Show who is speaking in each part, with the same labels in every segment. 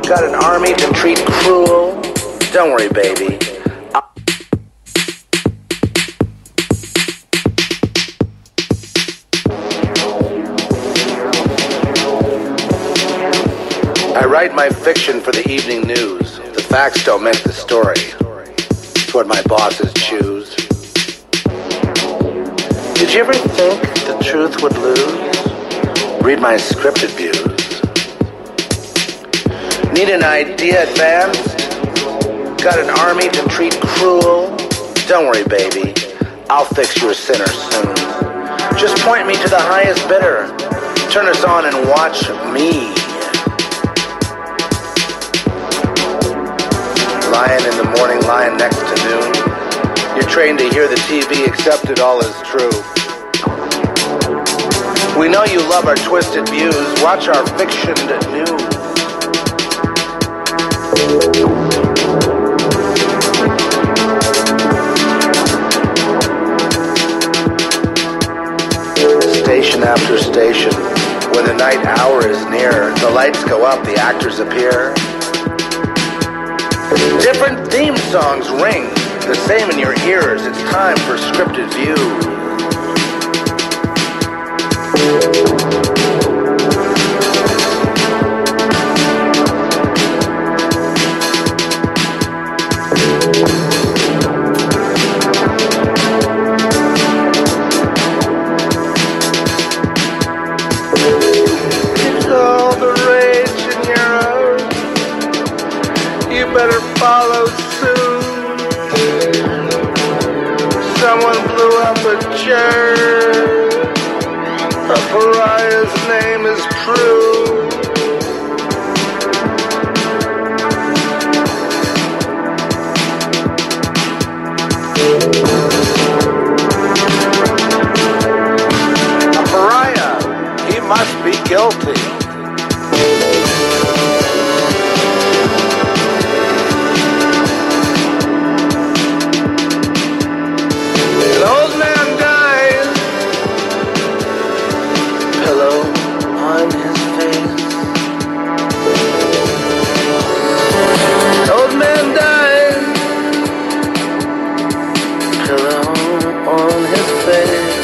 Speaker 1: Got an army to treat cruel? Don't worry, baby. I write my fiction for the evening news. The facts don't make the story. It's what my bosses choose. Did you ever think the truth would lose? Read my scripted views. Need an idea advanced? Got an army to treat cruel? Don't worry, baby. I'll fix your sinner soon. Just point me to the highest bidder. Turn us on and watch me. Lying in the morning, lying next to noon. You're trained to hear the TV, accept it all as true. We know you love our twisted views. Watch our fictioned news. Station after station, when the night hour is near, the lights go up, the actors appear. Different theme songs ring, the same in your ears. It's time for scripted view. It's all the rage in Europe. You better follow suit. Someone blew up a church. A pariah's name is true. A pariah, he must be guilty. An old man dies. Pillow on his face. Old man dies. Pillow on his face.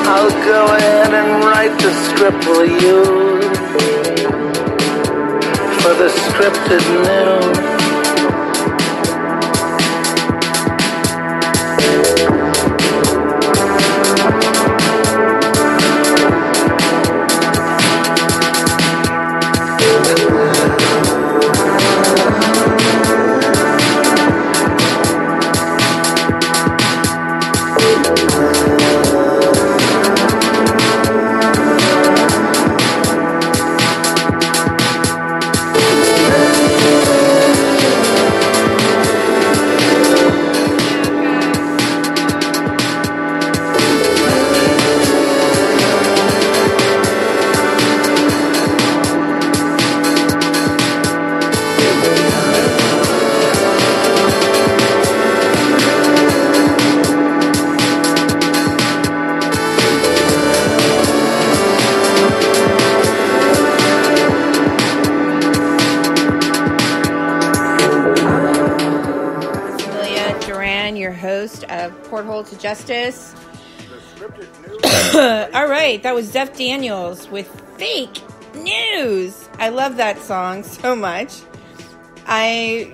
Speaker 1: I'll go ahead and write the script for you. For the scripted news.
Speaker 2: Porthole to Justice. All right, that was Jeff Daniels with Fake News. I love that song so much. I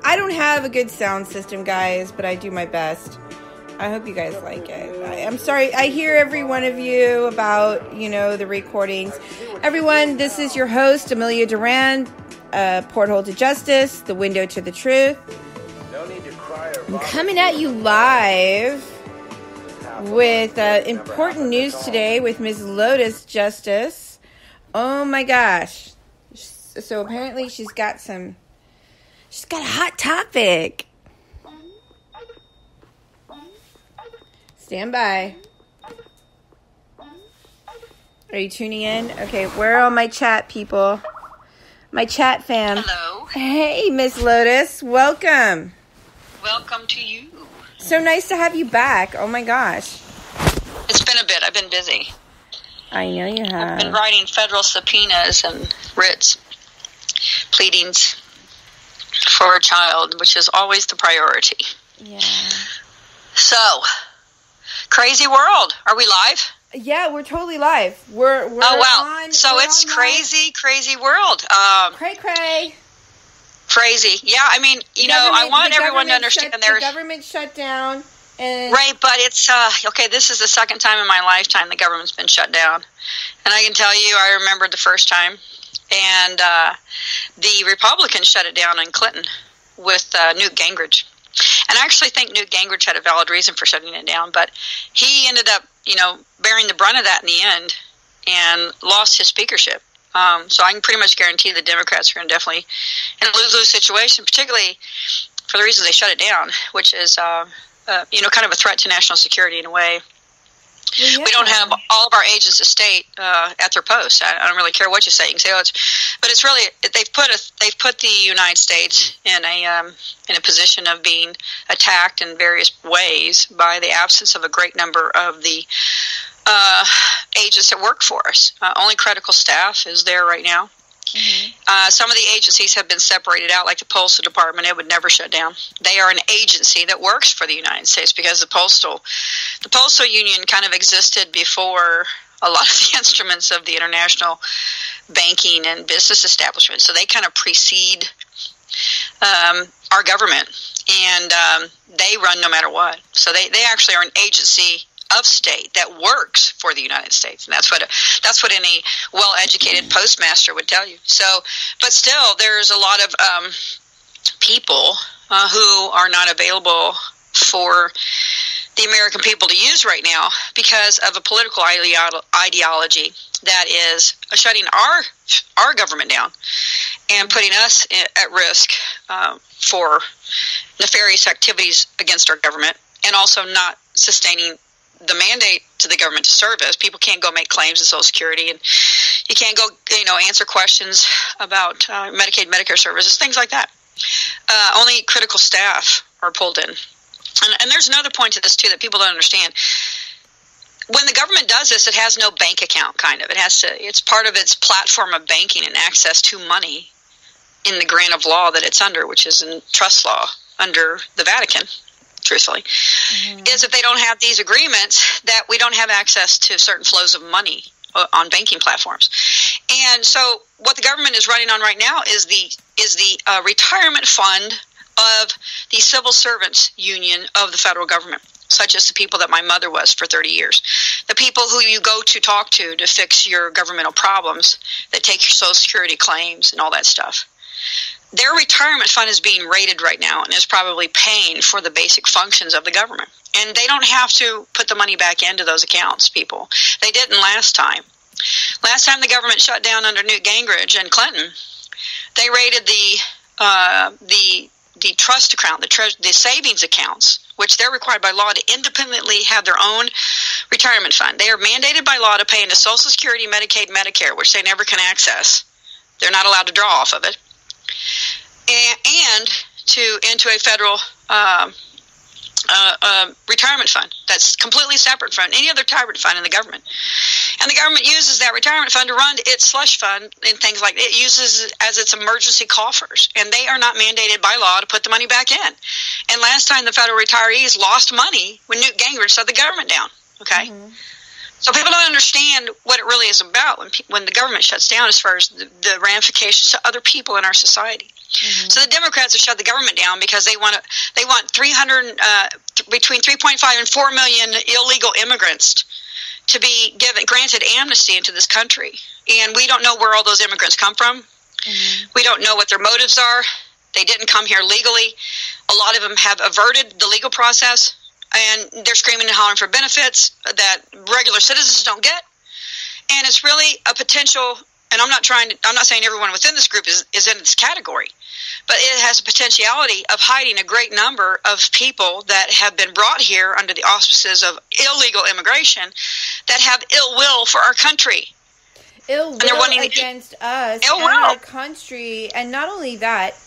Speaker 2: don't have a good sound system, guys, but I do my best. I hope you guys like it. I'm sorry. I hear every one of you about, the recordings. Everyone, this is your host, Amelia Duran, Porthole to Justice, the window to the truth. I'm coming at you live with important news today with Ms. Lotus Justice. Oh my gosh. So apparently she's got a hot topic. Stand by. Are you tuning in? Okay, where are all my chat people? My chat fam.
Speaker 3: Hello.
Speaker 2: Hey, Miss Lotus. Welcome.
Speaker 3: Welcome to you.
Speaker 2: So nice to have you back. Oh my gosh.
Speaker 3: It's been a bit. I've been busy.
Speaker 2: I know you have.
Speaker 3: I've been writing federal subpoenas and writs, pleadings for a child, which is always the priority.
Speaker 2: Yeah.
Speaker 3: So, crazy world. Are we live?
Speaker 2: Yeah, we're totally live. We're
Speaker 3: oh, wow.
Speaker 2: on.
Speaker 3: So it's crazy world.
Speaker 2: Cray.
Speaker 3: Crazy. Yeah, I mean, I want everyone to understand
Speaker 2: the government shut down.
Speaker 3: Right, but it's, okay, this is the second time in my lifetime the government's been shut down. And I can tell you, I remember the first time. And the Republicans shut it down in Clinton with Newt Gingrich. And I actually think Newt Gingrich had a valid reason for shutting it down, but he ended up, bearing the brunt of that in the end and lost his speakership. So I can pretty much guarantee the Democrats are definitely in a lose-lose situation, particularly for the reasons they shut it down, which is, kind of a threat to national security in a way. Well, yeah. We don't have all of our agents of state at their posts. I don't really care what you say. You can say, but it's really they've put the United States in a position of being attacked in various ways by the absence of a great number of the agents that work for us. Only critical staff is there right now. Mm-hmm. Some of the agencies have been separated out, like the Postal Department. It would never shut down. They are an agency that works for the United States because the Postal Union kind of existed before a lot of the instruments of the international banking and business establishment. So they kind of precede our government, and they run no matter what. So they actually are an agency of state that works for the United States, and that's what any well-educated postmaster would tell you. So, but still, there's a lot of people who are not available for the American people to use right now because of a political ideology that is shutting our government down and putting us at risk for nefarious activities against our government, and also not sustaining the mandate to the government to serve us. People can't go make claims in Social Security, and you can't go, answer questions about Medicaid, Medicare services, things like that. Only critical staff are pulled in. And there's another point to this, too, that people don't understand. When the government does this, it has no bank account, kind of. It's part of its platform of banking and access to money in the grant of law that it's under, which is in trust law under the Vatican, truthfully, is if they don't have these agreements, that we don't have access to certain flows of money on banking platforms. And so what the government is running on right now is the retirement fund of the civil servants union of the federal government, such as the people that my mother was for 30 years, the people who you go to talk to fix your governmental problems, that take your Social Security claims and all that stuff. Their retirement fund is being raided right now and is probably paying for the basic functions of the government. And they don't have to put the money back into those accounts, people. They didn't last time. Last time the government shut down under Newt Gingrich and Clinton, they raided the trust account, the savings accounts, which they're required by law to independently have their own retirement fund. They are mandated by law to pay into Social Security, Medicaid, Medicare, which they never can access. They're not allowed to draw off of it. And into a federal retirement fund that's completely separate from any other retirement fund in the government. And the government uses that retirement fund to run its slush fund and things like that. It uses it as its emergency coffers. And they are not mandated by law to put the money back in. And last time the federal retirees lost money when Newt Gingrich shut the government down. Okay? Mm-hmm. So people don't understand what it really is about when the government shuts down, as far as the ramifications to other people in our society. Mm-hmm. So the Democrats have shut the government down because they want between 3.5 and 4 million illegal immigrants to be granted amnesty into this country. And we don't know where all those immigrants come from. Mm-hmm. We don't know what their motives are. They didn't come here legally. A lot of them have averted the legal process, and they're screaming and hollering for benefits that regular citizens don't get. And it's really a potential, and I'm not saying everyone within this group is in this category, but it has a potentiality of hiding a great number of people that have been brought here under the auspices of illegal immigration that have ill will for our country.
Speaker 2: Ill will against us and our country. And not only that,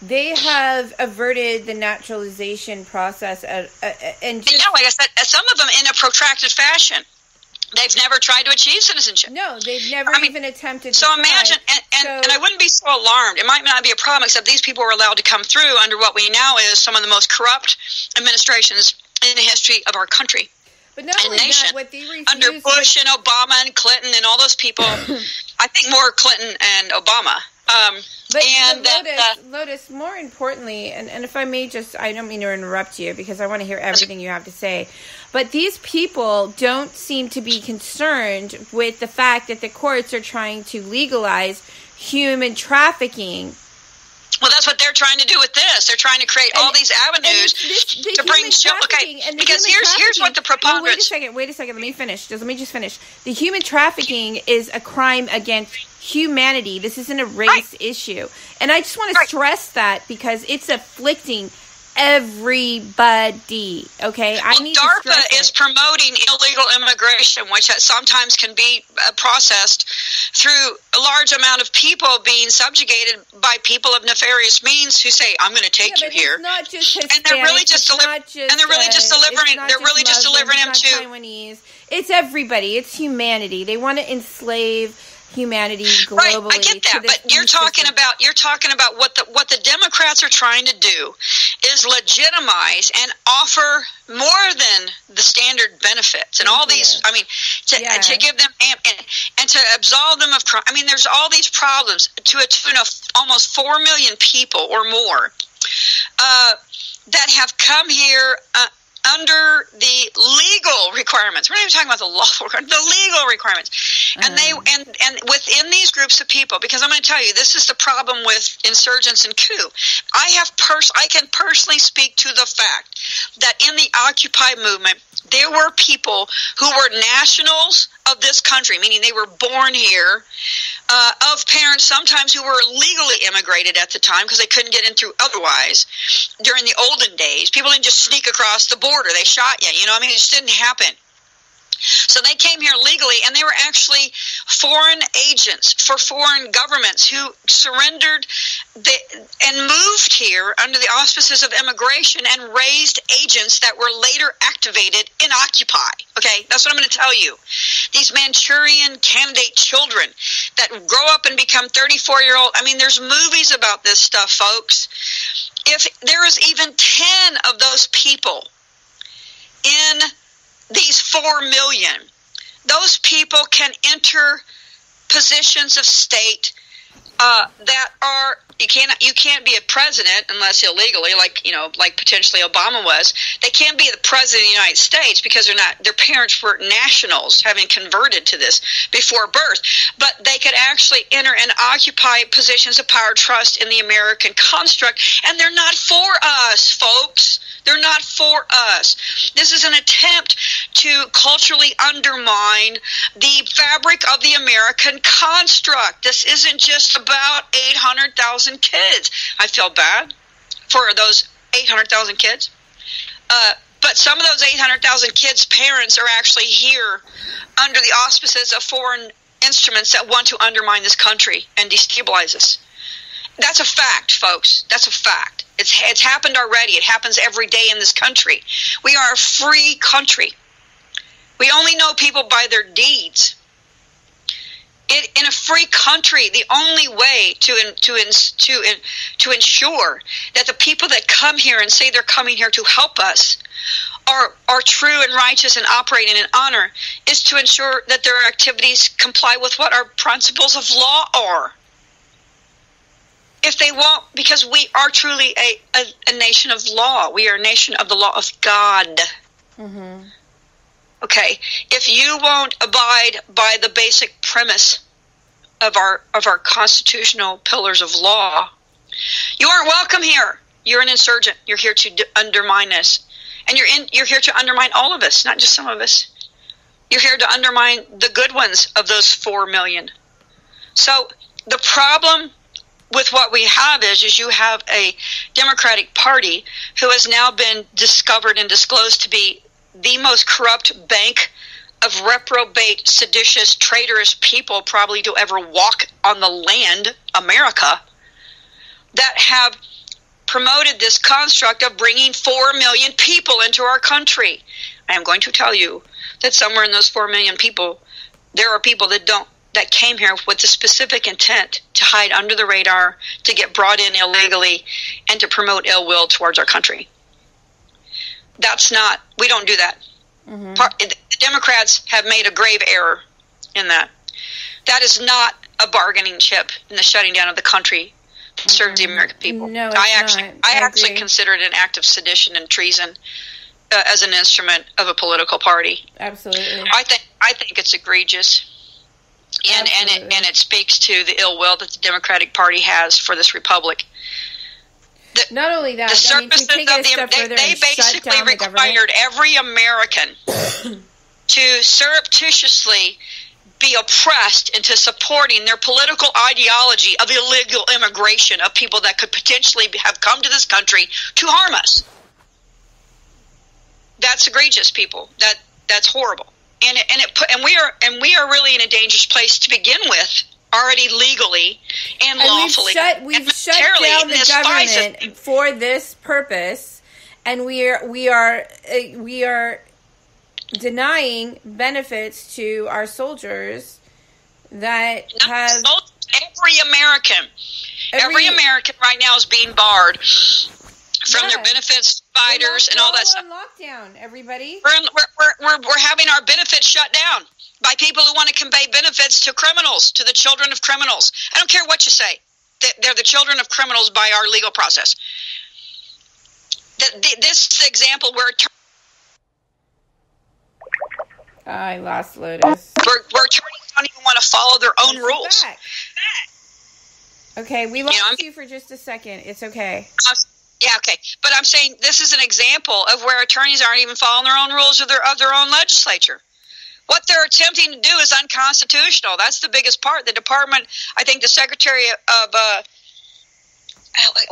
Speaker 2: they have averted the naturalization process. And
Speaker 3: like I said, some of them in a protracted fashion. They've never tried to achieve citizenship.
Speaker 2: No, they've never even attempted.
Speaker 3: So imagine, and I wouldn't be so alarmed. It might not be a problem, except these people were allowed to come through under what we now is some of the most corrupt administrations in the history of our country.
Speaker 2: But not only
Speaker 3: nation.
Speaker 2: that, what they refuse
Speaker 3: Under Bush and Obama and Clinton and all those people, I think more Clinton and Obama.
Speaker 2: Lotus, more importantly, and if I may just, I don't mean to interrupt you because I want to hear everything you have to say, but these people don't seem to be concerned with the fact that the courts are trying to legalize human trafficking.
Speaker 3: Well, that's what they're trying to do with this. They're trying to create all these avenues to bring children. Okay, because here's what the preponderance.
Speaker 2: Wait a second. Let me finish. Let me just finish. The human trafficking is a crime against humanity. This isn't a race issue, and I just want to stress that because it's afflicting everybody. Okay,
Speaker 3: DARPA is promoting illegal immigration, which sometimes can be processed through a large amount of people being subjugated by people of nefarious means who say, "I'm going to take you here,"
Speaker 2: and
Speaker 3: they're really just delivering them to
Speaker 2: Taiwanese. It's everybody. It's humanity. They want to enslave humanity globally.
Speaker 3: Right, I get that, but you're talking about what the Democrats are trying to do is legitimize and offer more than the standard benefits and all these. I mean, to give them and to absolve them of crime. I mean, there's all these problems to a tune of almost 4 million people or more that have come here. Under the legal requirements, we're not even talking about the lawful requirements, the legal requirements, and and within these groups of people, because I'm going to tell you, this is the problem with insurgents and coup. I can personally speak to the fact that in the Occupy movement, there were people who were nationals of this country, meaning they were born here, of parents sometimes who were legally immigrated at the time because they couldn't get in through otherwise. During the olden days, people didn't just sneak across the border. They shot you. It just didn't happen. So they came here legally, and they were actually foreign agents for foreign governments who surrendered and moved here under the auspices of immigration and raised agents that were later activated in Occupy. Okay, that's what I'm going to tell you. These Manchurian candidate children that grow up and become 34-year-old. I mean, there's movies about this stuff, folks. If there is even 10 of those people in these 4 million, those people can enter positions of state that are you can't be a president unless illegally, like potentially Obama was. They can't be the president of the United States because their parents were nationals, having converted to this before birth. But they could actually enter and occupy positions of power, trust in the American construct, and they're not for us, folks. They're not for us. This is an attempt to culturally undermine the fabric of the American construct. This isn't just about 800,000 kids. I feel bad for those 800,000 kids. But some of those 800,000 kids' parents are actually here under the auspices of foreign instruments that want to undermine this country and destabilize us. That's a fact, folks. That's a fact. It's happened already. It happens every day in this country. We are a free country. We only know people by their deeds. In a free country, the only way to ensure that the people that come here and say they're coming here to help us are true and righteous and operating in honor is to ensure that their activities comply with what our principles of law are. If they won't, because we are truly a nation of law. We are a nation of the law of God. Mm-hmm. Okay, if you won't abide by the basic premise of our constitutional pillars of law, you aren't welcome here. You're an insurgent. You're here to undermine us, and you're here to undermine all of us, not just some of us. You're here to undermine the good ones of those 4 million. So the problem with what we have is you have a Democratic Party who has now been discovered and disclosed to be the most corrupt bank of reprobate, seditious, traitorous people probably to ever walk on the land, America, that have promoted this construct of bringing 4 million people into our country. I am going to tell you that somewhere in those 4 million people, there are people that came here with the specific intent to hide under the radar, to get brought in illegally, and to promote ill will towards our country. We don't do that. Mm-hmm. The Democrats have made a grave error in that. That is not a bargaining chip in the shutting down of the country that serves the American people.
Speaker 2: No,
Speaker 3: I actually consider it an act of sedition and treason as an instrument of a political party.
Speaker 2: Absolutely.
Speaker 3: I think it's egregious. And it speaks to the ill will that the Democratic Party has for this republic.
Speaker 2: Not only that,
Speaker 3: they basically required every American to surreptitiously be oppressed into supporting their political ideology of illegal immigration of people that could potentially have come to this country to harm us. That's egregious, people. That's horrible. And we are really in a dangerous place to begin with, already legally and lawfully.
Speaker 2: We've shut down the government for this purpose, and we are denying benefits to our soldiers that have
Speaker 3: every American right now is being barred from their benefits providers and all that stuff.
Speaker 2: We're on lockdown, everybody.
Speaker 3: We're having our benefits shut down by people who want to convey benefits to criminals, to the children of criminals. I don't care what you say. They're the children of criminals by our legal process. This is the example where
Speaker 2: I lost Lotus.
Speaker 3: Where attorneys don't even want to follow their own rules.
Speaker 2: Okay, we lost you for just a second. It's okay.
Speaker 3: Yeah, okay. But I'm saying this is an example of where attorneys aren't even following their own rules of their own legislature. What they're attempting to do is unconstitutional. That's the biggest part. The department, I think the secretary of,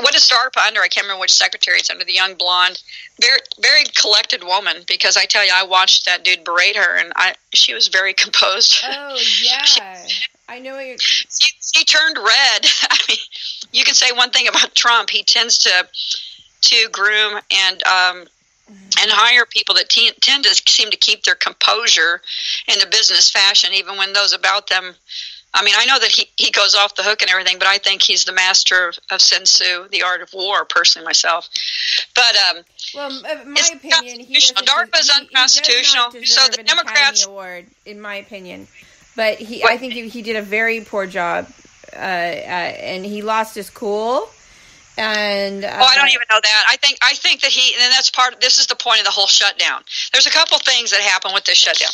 Speaker 3: what is DARPA under? I can't remember which secretary it's under, the young blonde. Very, very collected woman, because I tell you, I watched that dude berate her, and she was very composed.
Speaker 2: Oh, yeah. I know what you're...
Speaker 3: She turned red. I mean, you can say one thing about Trump. He tends to groom and hire people that tend to seem to keep their composure in a business fashion, even when those about them. I mean, I know that he goes off the hook and everything, but I think he's the master of Sun Tzu, the art of war, personally myself. But
Speaker 2: my opinion,
Speaker 3: DARPA is unconstitutional. So the Democrats,
Speaker 2: award, in my opinion, but I think he did a very poor job, and he lost his cool. And
Speaker 3: I don't even know that. I think that and that's this is the point of the whole shutdown. There's a couple things that happen with this shutdown.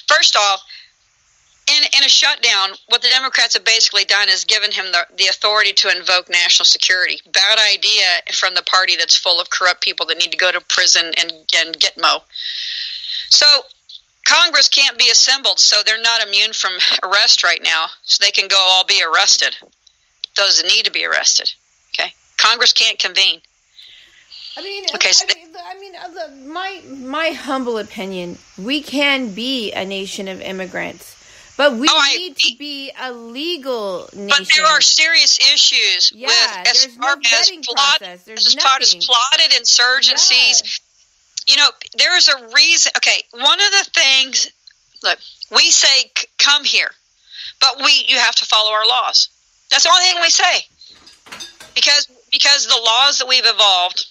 Speaker 3: First off, in a shutdown, what the Democrats have basically done is given him the authority to invoke national security. Bad idea from the party that's full of corrupt people that need to go to prison and Gitmo. So Congress can't be assembled, so they're not immune from arrest right now. So they can go all be arrested. Those that need to be arrested. Okay, Congress can't convene.
Speaker 2: I mean, my humble opinion, we can be a nation of immigrants. But we need to be a legal nation.
Speaker 3: But there are serious issues with as far as plotted insurgencies. Yeah. You know, there is a reason. Okay, one of the things, look, we say come here, but you have to follow our laws. That's the only thing we say. Because the laws that we've evolved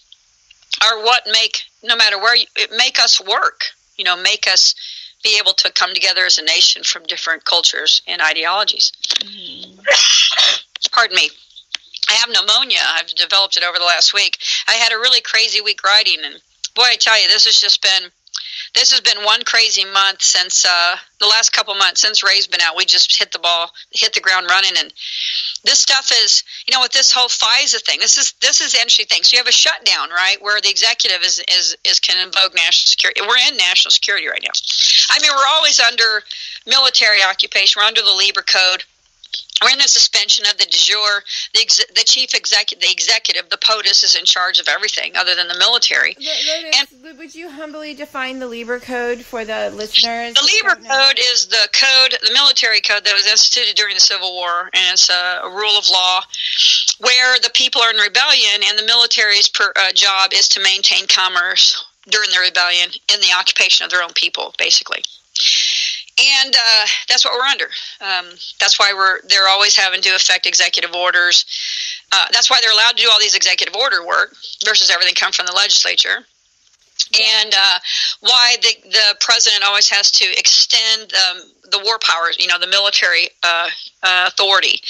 Speaker 3: are what no matter where, make us work. You know, make us be able to come together as a nation from different cultures and ideologies. Mm-hmm. Pardon me. I have pneumonia. I've developed it over the last week. I had a really crazy week writing, and boy, I tell you, this has been one crazy month since the last couple months since Ray's been out. We just hit the ground running, and this stuff is, you know, with this whole FISA thing. This is the interesting thing. So you have a shutdown, right, where the executive is can invoke national security. We're in national security right now. I mean, we're always under military occupation. We're under the Lieber Code. We're in the suspension of the de jure. The chief executive, the POTUS, is in charge of everything other than the military.
Speaker 2: Would you humbly define the Lieber Code for the listeners?
Speaker 3: The Lieber Code is the military code that was instituted during the Civil War, and it's a rule of law where the people are in rebellion, and the military's job is to maintain commerce during the rebellion in the occupation of their own people, basically. And that's what we're under. That's why they're always having to affect executive orders. That's why they're allowed to do all these executive order work versus everything come from the legislature. And why the president always has to extend the war powers, the military authority,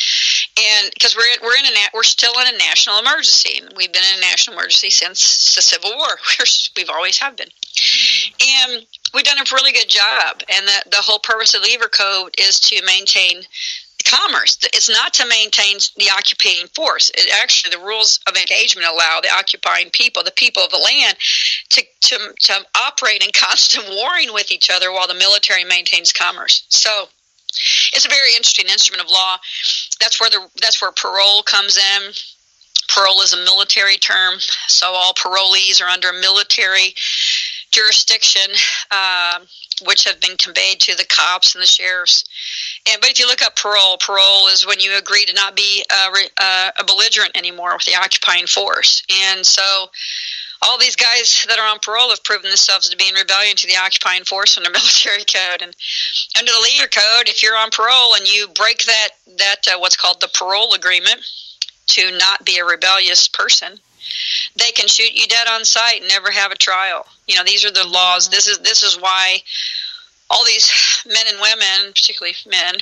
Speaker 3: and because we're still in a national emergency. We've been in a national emergency since the Civil War. We've always have been, and we've done a really good job. And the whole purpose of the Lever Code is to maintain commerce. It's not to maintain the occupying force. Actually, the rules of engagement allow the occupying people, the people of the land, to operate in constant warring with each other while the military maintains commerce. So it's a very interesting instrument of law. That's where parole comes in. Parole is a military term, so all parolees are under military jurisdiction, which have been conveyed to the cops and the sheriffs. But if you look up parole is when you agree to not be a belligerent anymore with the occupying force. And so all these guys that are on parole have proven themselves to be in rebellion to the occupying force under military code. And under the Lever Code, if you're on parole and you break that what's called the parole agreement to not be a rebellious person, they can shoot you dead on sight and never have a trial. These are the laws. This is why all these men and women, particularly men,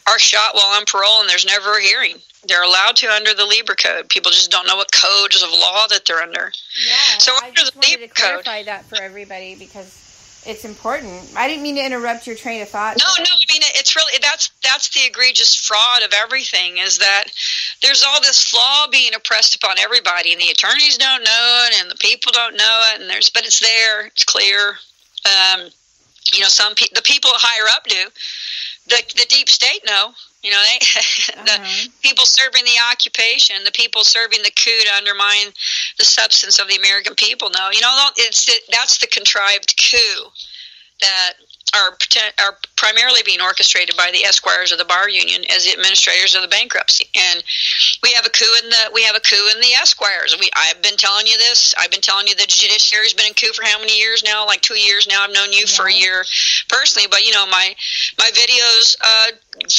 Speaker 3: are shot while on parole, and there's never a hearing. They're allowed to under the Lever Code. People just don't know what codes of law that they're under.
Speaker 2: Yeah,
Speaker 3: so
Speaker 2: I just wanted to clarify that for everybody because it's important. I didn't mean to interrupt your train of thought.
Speaker 3: No. I mean, it's really that's the egregious fraud of everything. Is that there's all this law being oppressed upon everybody, and the attorneys don't know it, and the people don't know it, but it's there. It's clear. The people higher up do. The deep state know. The people serving the occupation, the people serving the coup to undermine the substance of the American people know. That's the contrived coup that are primarily being orchestrated by the esquires of the bar union as the administrators of the bankruptcy. And we have a coup in the esquires. I've been telling you this. I've been telling you the judiciary's been in coup for how many years now? Like 2 years now. I've known you for a year personally, but my videos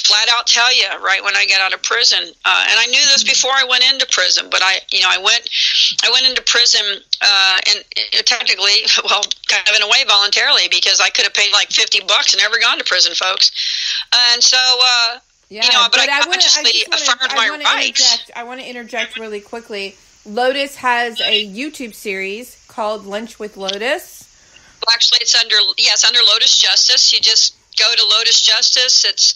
Speaker 3: flat out tell you right when I got out of prison. And I knew this before I went into prison, but I went into prison and technically, well, kind of in a way voluntarily, because I could have paid like $50 and never gone to prison, folks. And so, but I consciously affirmed my rights.
Speaker 2: I want to interject really quickly. Lotus has a YouTube series called Lunch with Lotus.
Speaker 3: Well, actually, it's under Lotus Justice. You just go to Lotus Justice. It's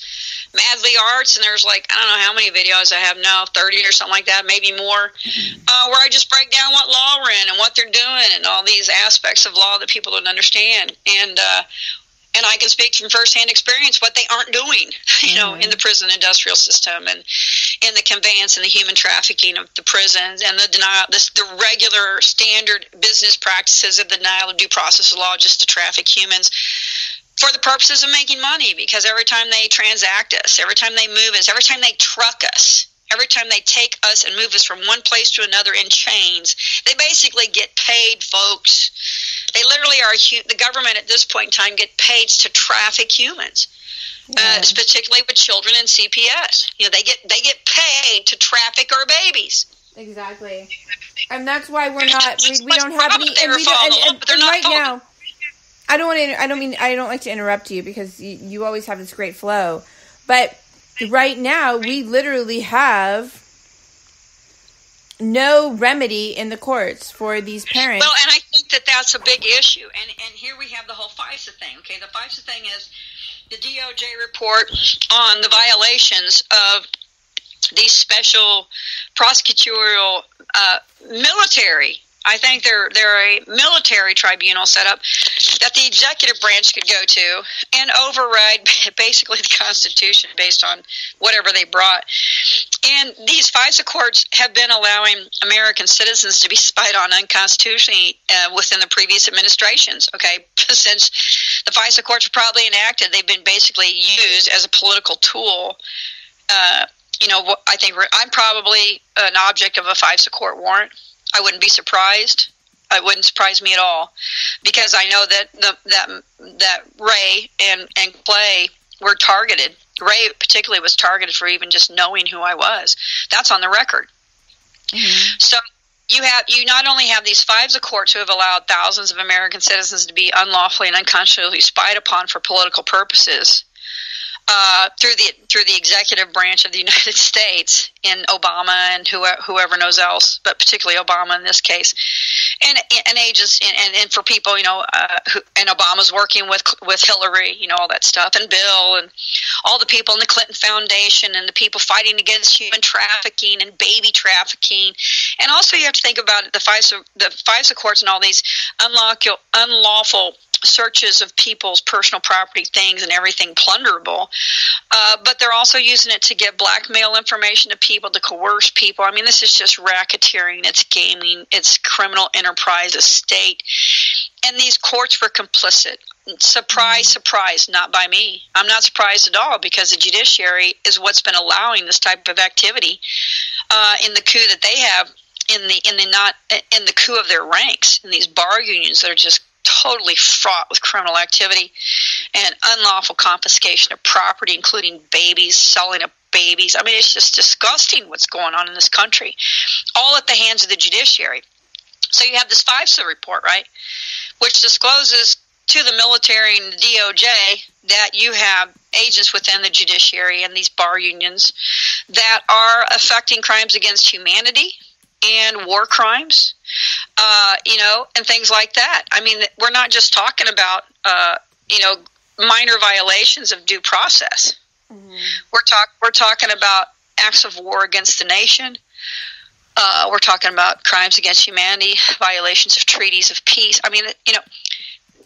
Speaker 3: Madly Arts, and there's I don't know how many videos I have now, 30 or something like that, maybe more, where I just break down what law we're in and what they're doing and all these aspects of law that people don't understand. And I can speak from firsthand experience what they aren't doing, in the prison industrial system and in the conveyance and the human trafficking of the prisons and the denial, the regular standard business practices of the denial of due process of law just to traffic humans for the purposes of making money, because every time they transact us, every time they move us, every time they truck us, every time they take us and move us from one place to another in chains, they basically get paid, folks. They literally are, the government at this point in time get paid to traffic humans, particularly with children and CPS. They get paid to traffic our babies.
Speaker 2: Exactly. And that's why we don't have any, and right now, I don't like to interrupt you because you always have this great flow, but right now we literally have no remedy in the courts for these parents.
Speaker 3: Well, and I think that's a big issue. And here we have the whole FISA thing. Okay, the FISA thing is the DOJ report on the violations of these special prosecutorial military. I think they're a military tribunal set up that the executive branch could go to and override basically the Constitution based on whatever they brought. And these FISA courts have been allowing American citizens to be spied on unconstitutionally within the previous administrations. Okay, since the FISA courts were probably enacted, they've been basically used as a political tool. I think I'm probably an object of a FISA court warrant. I wouldn't be surprised. It wouldn't surprise me at all, because I know that Ray and Clay were targeted. Ray particularly was targeted for even just knowing who I was. That's on the record. Mm-hmm. So you not only have these FISA courts who have allowed thousands of American citizens to be unlawfully and unconscionably spied upon for political purposes through the executive branch of the United States in Obama and whoever knows else, but particularly Obama in this case, and agents and for people, and Obama's working with Hillary, all that stuff, and Bill and all the people in the Clinton Foundation and the people fighting against human trafficking and baby trafficking. And also you have to think about it, the FISA courts and all these unlawful searches of people's personal property, things, and everything plunderable. But they're also using it to give blackmail information to people, to coerce people. I mean, this is just racketeering. It's gaming. It's criminal enterprise, a state. And these courts were complicit. Surprise, surprise, not by me. I'm not surprised at all, because the judiciary is what's been allowing this type of activity in the coup that they have, in the coup of their ranks, in these bar unions that are just totally fraught with criminal activity and unlawful confiscation of property, including babies, selling of babies. I mean, it's just disgusting what's going on in this country, all at the hands of the judiciary. So you have this FISA report, right, which discloses to the military and the DOJ that you have agents within the judiciary and these bar unions that are affecting crimes against humanity and war crimes, and things like that. I mean, we're not just talking about, minor violations of due process. Mm-hmm. We're talking about acts of war against the nation. We're talking about crimes against humanity, violations of treaties of peace. I mean,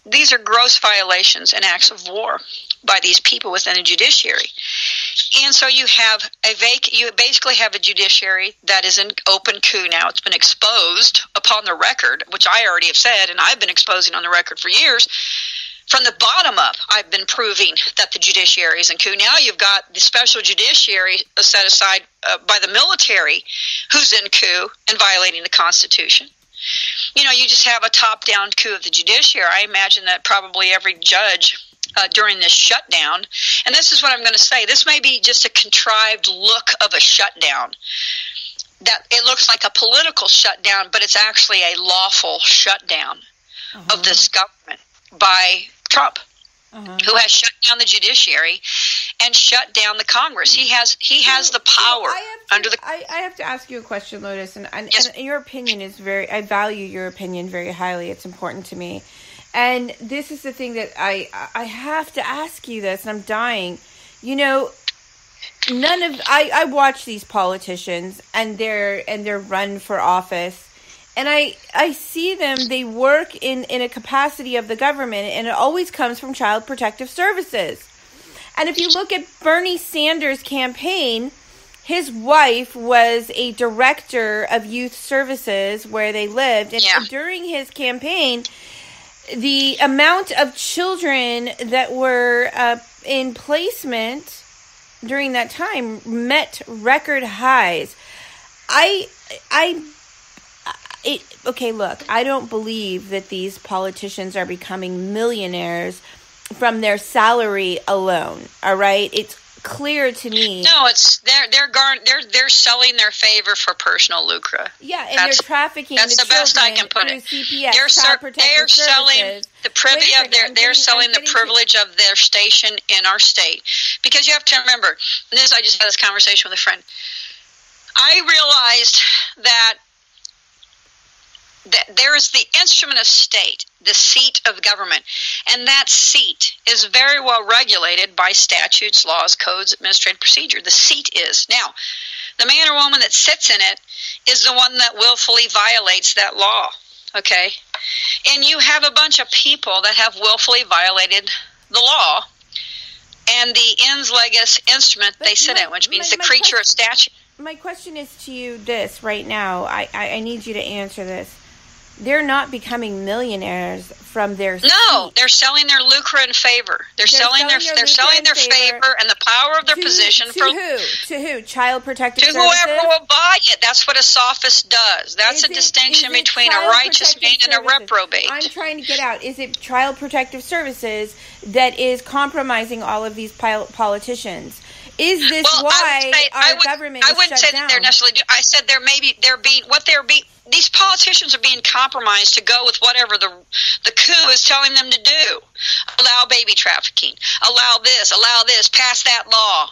Speaker 3: these are gross violations and acts of war by these people within the judiciary. And so you basically have a judiciary that is in open coup now. It's been exposed upon the record, which I already have said, and I've been exposing on the record for years. From the bottom up, I've been proving that the judiciary is in coup. Now you've got the special judiciary set aside by the military, who's in coup and violating the Constitution. You just have a top-down coup of the judiciary. I imagine that probably every judge during this shutdown, and this is what I'm going to say, this may be just a contrived look of a shutdown, that it looks like a political shutdown, but it's actually a lawful shutdown of this government by Trump, who has shut down the judiciary and shut down the Congress. He has the power I have to ask you a question, Lotus, and
Speaker 2: yes. And your opinion is I value your opinion very highly. It's important to me. And this is the thing that I have to ask you this, and I'm dying. I watch these politicians and their run for office, and I see them, they work in a capacity of the government, and it always comes from Child Protective Services. And if you look at Bernie Sanders' campaign, his wife was a director of youth services where they lived, and during his campaign, the amount of children that were in placement during that time met record highs. Okay, look, I don't believe that these politicians are becoming millionaires from their salary alone. All right, it's clear to me.
Speaker 3: No, it's they're selling their favor for personal lucre.
Speaker 2: Yeah, and they're trafficking.
Speaker 3: That's the best I can put it.
Speaker 2: CPS,
Speaker 3: they're selling the privilege of the privilege of their station in our state. Because you have to remember, I just had this conversation with a friend. I realized that there is the instrument of state, the seat of government, and that seat is very well regulated by statutes, laws, codes, administrative procedure. The seat is. Now, the man or woman that sits in it is the one that willfully violates that law, okay? And you have a bunch of people that have willfully violated the law and the ens legis instrument they sit in, which means the creature of statute.
Speaker 2: My question is to you this right now. I need you to answer this. They're not becoming millionaires from their
Speaker 3: No, they're selling their lucre and favor. They're selling their favor and the power of their position
Speaker 2: to who? Child Protective
Speaker 3: Services?
Speaker 2: To
Speaker 3: whoever will buy it. That's what a sophist does. That's a distinction between a righteous man and a reprobate.
Speaker 2: I'm trying to get out. Is it Child Protective Services that is compromising all of these politicians? Is this why our government is shut down?
Speaker 3: I wouldn't say that they're necessarily doing. I said these politicians are being compromised to go with whatever the coup is telling them to do. Allow baby trafficking. Allow this, pass that law.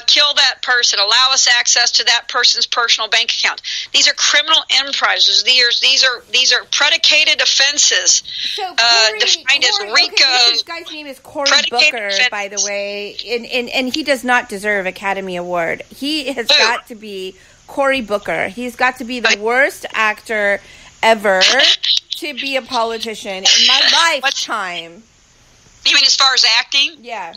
Speaker 3: Kill that person. Allow us access to that person's personal bank account. These are criminal enterprises. These are predicated offenses.
Speaker 2: So defined
Speaker 3: as RICO.
Speaker 2: This guy's name is Cory Booker, by the way, and he does not deserve Academy Award. He has got to be Cory Booker. He's got to be the worst actor ever to be a politician in my lifetime.
Speaker 3: You mean as far as acting?
Speaker 2: Yeah.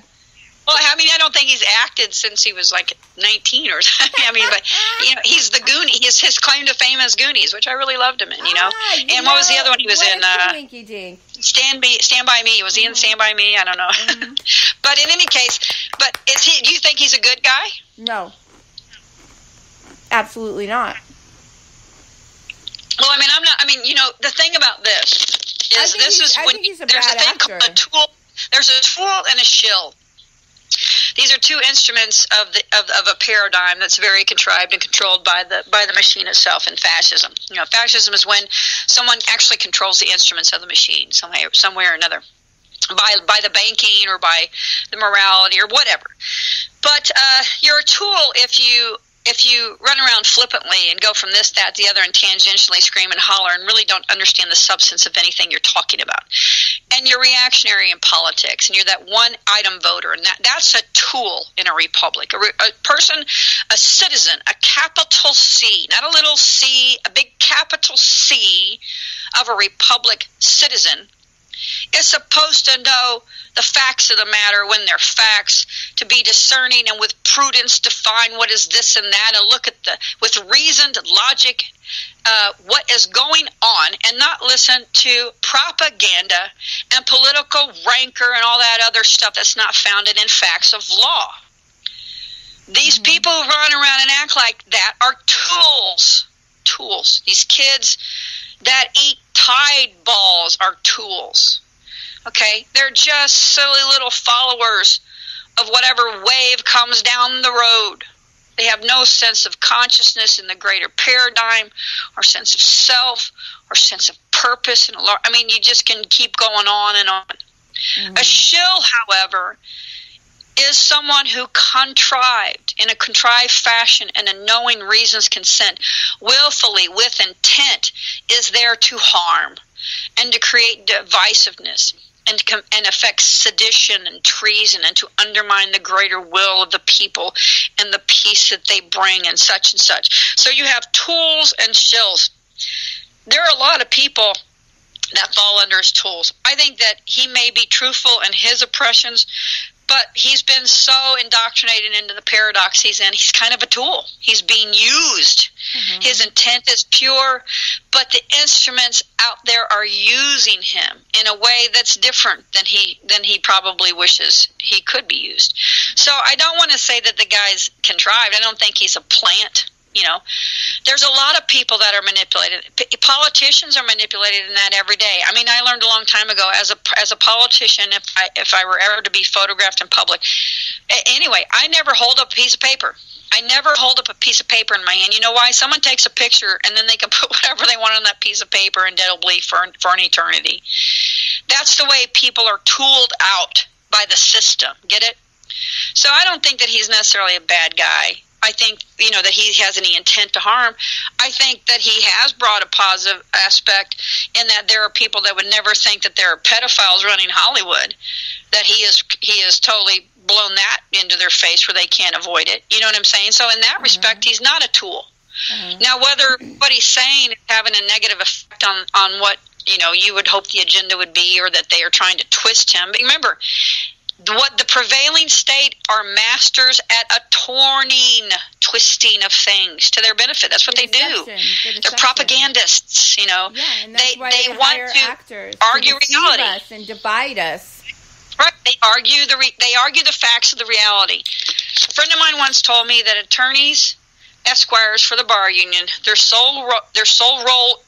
Speaker 3: Well, I mean, I don't think he's acted since he was like 19 or something. I mean, but he's the Goonies. His claim to fame is Goonies, which I really loved him in. And what was the other one he was in? Stand by Me. Was he in Stand by Me? I don't know. Mm-hmm. But in any case, do you think he's a good guy?
Speaker 2: No, absolutely not.
Speaker 3: Well, I mean, I'm not. I mean, the thing about this is there's a thing called a tool. There's a tool and a shill. These are two instruments of a paradigm that's very contrived and controlled by the machine itself in fascism. Fascism is when someone actually controls the instruments of the machine some way or another, by the banking or by the morality or whatever. But you're a tool if you run around flippantly and go from this, that, the other, and tangentially scream and holler and really don't understand the substance of anything you're talking about. And you're reactionary in politics, and you're that one-item voter, and that's a tool in a republic. A person, a citizen, a capital C, not a little c, a big capital C of a republic citizen is supposed to know the facts of the matter when they're facts, to be discerning and with prudence define what is this and that, and look at with reasoned logic what is going on, and not listen to propaganda and political rancor and all that other stuff that's not founded in facts of law. These people who run around and act like that are tools. These kids that eat Tide balls are tools. Okay? They're just silly little followers of whatever wave comes down the road. They have no sense of consciousness in the greater paradigm, or sense of self, or sense of purpose. I mean, you just can keep going on and on. Mm-hmm. A shill, however, is someone who contrived, in a contrived fashion and a knowing reason's consent, willfully, with intent, is there to harm and to create divisiveness and affect sedition and treason and to undermine the greater will of the people and the peace that they bring and such and such. So you have tools and shills. There are a lot of people that fall under his tools. I think that he may be truthful in his oppressions, but he's been so indoctrinated into the paradox he's in. He's kind of a tool. He's being used. Mm-hmm. His intent is pure, but the instruments out there are using him in a way that's different than he probably wishes he could be used. So I don't want to say that the guy's contrived. I don't think he's a plant. There's a lot of people that are manipulated. Politicians are manipulated in that every day. I mean, I learned a long time ago as a politician, if I were ever to be photographed in public. Anyway, I never hold up a piece of paper. I never hold up a piece of paper in my hand. You know why? Someone takes a picture and then they can put whatever they want on that piece of paper and it'll bleed for an eternity. That's the way people are tooled out by the system. Get it? So I don't think that he's necessarily a bad guy. I think, that he has any intent to harm. I think that he has brought a positive aspect in that there are people that would never think that there are pedophiles running Hollywood, that he is totally blown that into their face where they can't avoid it. You know what I'm saying? So in that respect, he's not a tool. Now, whether what he's saying is having a negative effect on what, you would hope the agenda would be, or that they are trying to twist him. But remember, what the prevailing state are masters at twisting of things to their benefit. That's what they do. They're propagandists, you know.
Speaker 2: Yeah, and that's why they
Speaker 3: want
Speaker 2: to
Speaker 3: argue reality
Speaker 2: us and divide us.
Speaker 3: Right. They argue the facts of the reality. A friend of mine once told me that attorneys, esquires for the bar union, their sole role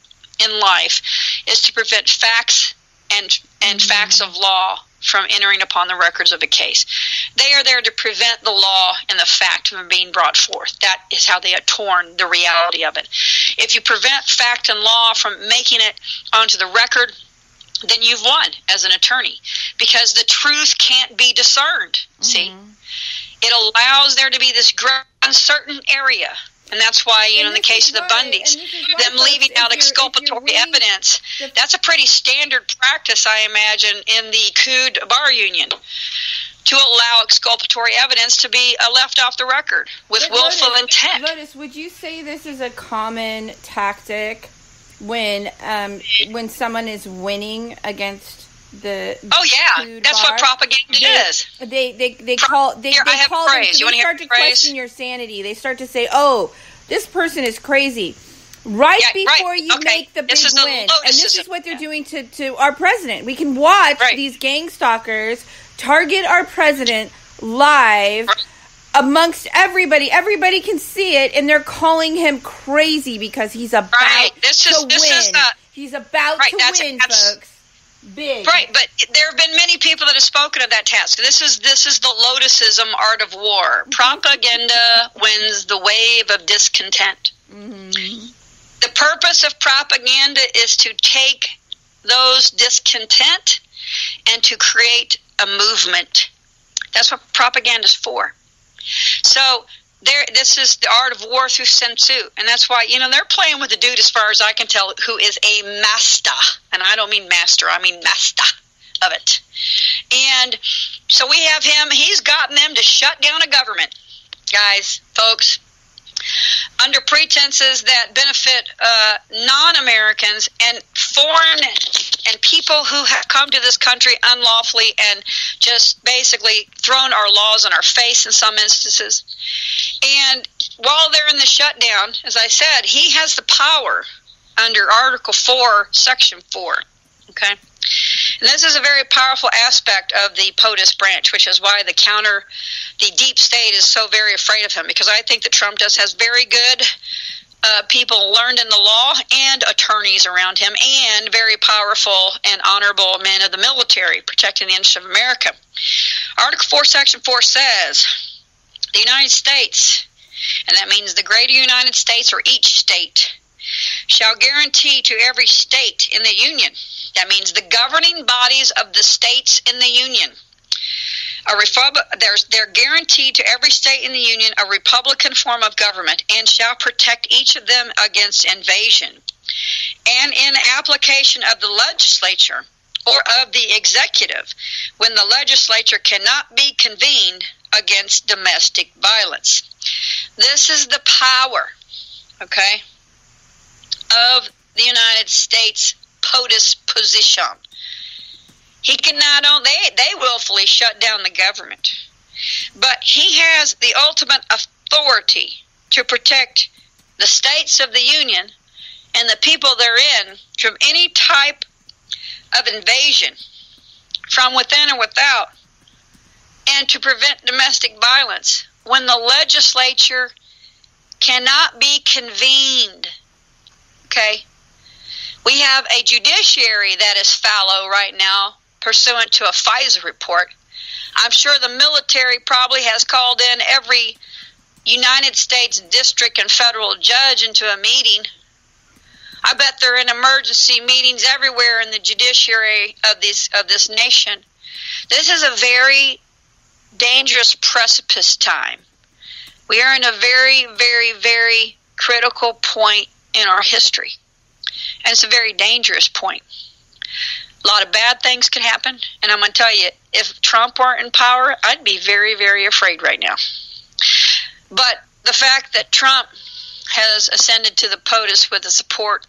Speaker 3: in life is to prevent facts and facts of law from entering upon the records of a case. They are there to prevent the law and the fact from being brought forth. That is how they attorn the reality of it. If you prevent fact and law from making it onto the record, then you've won as an attorney, because the truth can't be discerned. See, it allows there to be this uncertain area. And that's why, you know, in the case of the Bundys, them leaving out exculpatory evidence, that's a pretty standard practice, I imagine, in the Cood Bar Union, to allow exculpatory evidence to be left off the record with willful intent.
Speaker 2: Lotus, would you say this is a common tactic when someone is winning against the Cood
Speaker 3: that's
Speaker 2: bar?
Speaker 3: what propaganda is.
Speaker 2: They call them, so they start to question your sanity. They start to say, "Oh, this person is crazy." Before you make the big win, and this is what they're doing to our president. We can watch these gang stalkers target our president live amongst everybody. Everybody can see it, and they're calling him crazy because he's about to win. He's about to win, folks. Big.
Speaker 3: Right, but there have been many people that have spoken of that task. This is the Lotusism art of war. Propaganda wins the wave of discontent. The purpose of propaganda is to take those discontent and to create a movement. That's what propaganda is for. So this is the art of war through Sun Tzu, and that's why, you know, they're playing with the dude, as far as I can tell, who is a master, and I don't mean master, I mean master of it. And so we have him. He's gotten them to shut down a government, guys, folks, under pretenses that benefit non-Americans and foreign and people who have come to this country unlawfully and just basically thrown our laws in our face in some instances. And while they're in the shutdown, as I said, he has the power under Article 4, Section 4. Okay? And this is a very powerful aspect of the POTUS branch, which is why the deep state is so very afraid of him, because I think that Trump has very good people learned in the law and attorneys around him, and very powerful and honorable men of the military protecting the interests of America. Article 4, Section 4 says, the United States, and that means the greater United States or each state, shall guarantee to every state in the Union, that means the governing bodies of the states in the Union, they're guaranteed to every state in the Union a republican form of government, and shall protect each of them against invasion. And in application of the legislature or of the executive, when the legislature cannot be convened against domestic violence. This is the power, okay, of the United States POTUS position. He can not only, they willfully shut down the government, but he has the ultimate authority to protect the states of the Union and the people therein from any type of invasion from within or without, and to prevent domestic violence when the legislature cannot be convened. Okay? We have a judiciary that is fallow right now, pursuant to a FISA report. I'm sure the military probably has called in every United States district and federal judge into a meeting. I bet they're in emergency meetings everywhere in the judiciary of this nation. This is a very dangerous precipice time. We are in a very, very, very critical point in our history. And it's a very dangerous point. A lot of bad things could happen. And I'm going to tell you, if Trump weren't in power, I'd be very, very afraid right now. But the fact that Trump has ascended to the POTUS with the support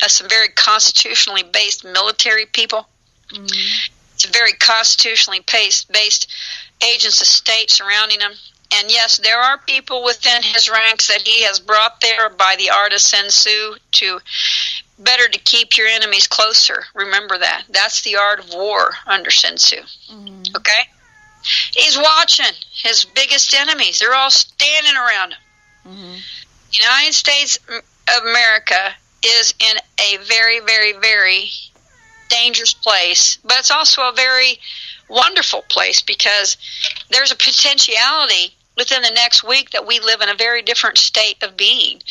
Speaker 3: of some very constitutionally based military people, It's a very constitutionally based agents of state surrounding him. And yes, there are people within his ranks that he has brought there by the art of Sun Tzu to better to keep your enemies closer. Remember that. That's the art of war under Sun Tzu. Mm-hmm. Okay? He's watching his biggest enemies. They're all standing around him. Mm-hmm. The United States of America is in a very, very, very dangerous place, but it's also a very wonderful place because there's a potentiality within the next week that we live in a very different state of being,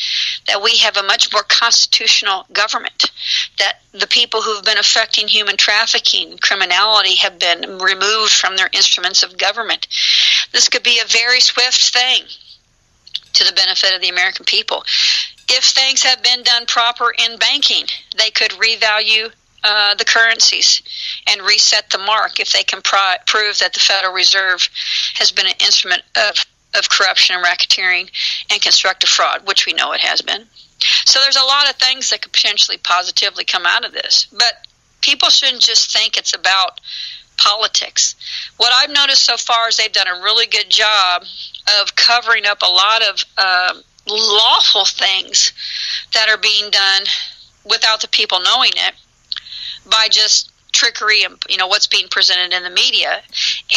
Speaker 3: that we have a much more constitutional government, that the people who have been affecting human trafficking, criminality have been removed from their instruments of government. This could be a very swift thing to the benefit of the American people. If things have been done proper in banking, they could revalue the currencies and reset the mark if they can prove that the Federal Reserve has been an instrument of corruption and racketeering and constructive fraud, which we know it has been. So there's a lot of things that could potentially positively come out of this. But people shouldn't just think it's about politics. What I've noticed so far is they've done a really good job of covering up a lot of lawful things that are being done without the people knowing it, by just trickery and what's being presented in the media.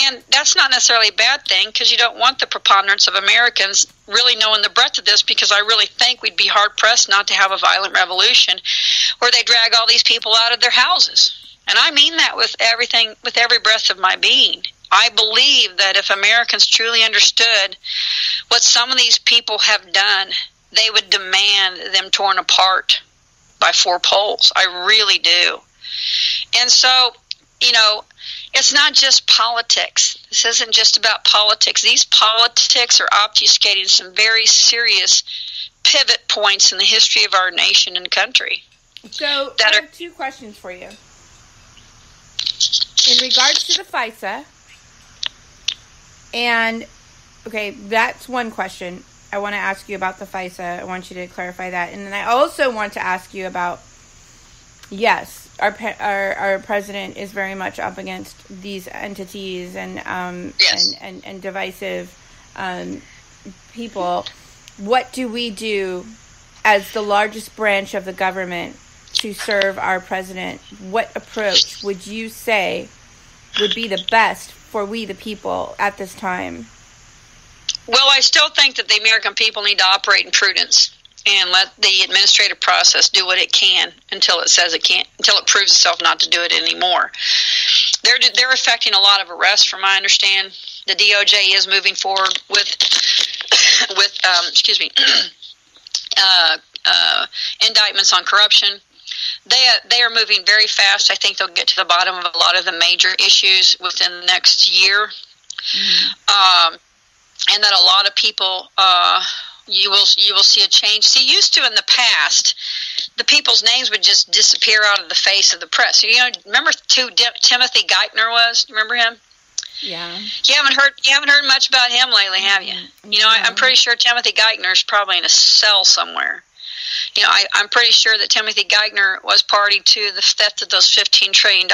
Speaker 3: And that's not necessarily a bad thing, because you don't want the preponderance of Americans really knowing the breadth of this, because I really think we'd be hard-pressed not to have a violent revolution where they drag all these people out of their houses. And I mean that with everything, with every breath of my being. I believe that if Americans truly understood what some of these people have done, they would demand them torn apart by four poles. I really do. And so, it's not just politics. This isn't just about politics. These politics are obfuscating some very serious pivot points in the history of our nation and country.
Speaker 2: So, I have two questions for you. In regards to the FISA, and, okay, that's one question. I want to ask you about the FISA. I want you to clarify that. And then I also want to ask you about, yes, our president is very much up against these entities and
Speaker 3: yes.
Speaker 2: and divisive people. What do we do as the largest branch of the government to serve our president? What approach would you say would be the best for we the people at this time?
Speaker 3: Well, I still think that the American people need to operate in prudence and let the administrative process do what it can until it says it can't, until it proves itself not to do it anymore. They're affecting a lot of arrests, from my understand. The DOJ is moving forward with indictments on corruption. They are moving very fast. I think they'll get to the bottom of a lot of the major issues within the next year. Mm-hmm. And that a lot of people, you will see a change. See, used to in the past, the people's names would just disappear out of the face of the press. Remember who Timothy Geithner was? Remember him?
Speaker 2: Yeah.
Speaker 3: You haven't heard much about him lately, have you? No. I'm pretty sure Timothy Geithner is probably in a cell somewhere. I'm pretty sure that Timothy Geithner was party to the theft of those $15 trillion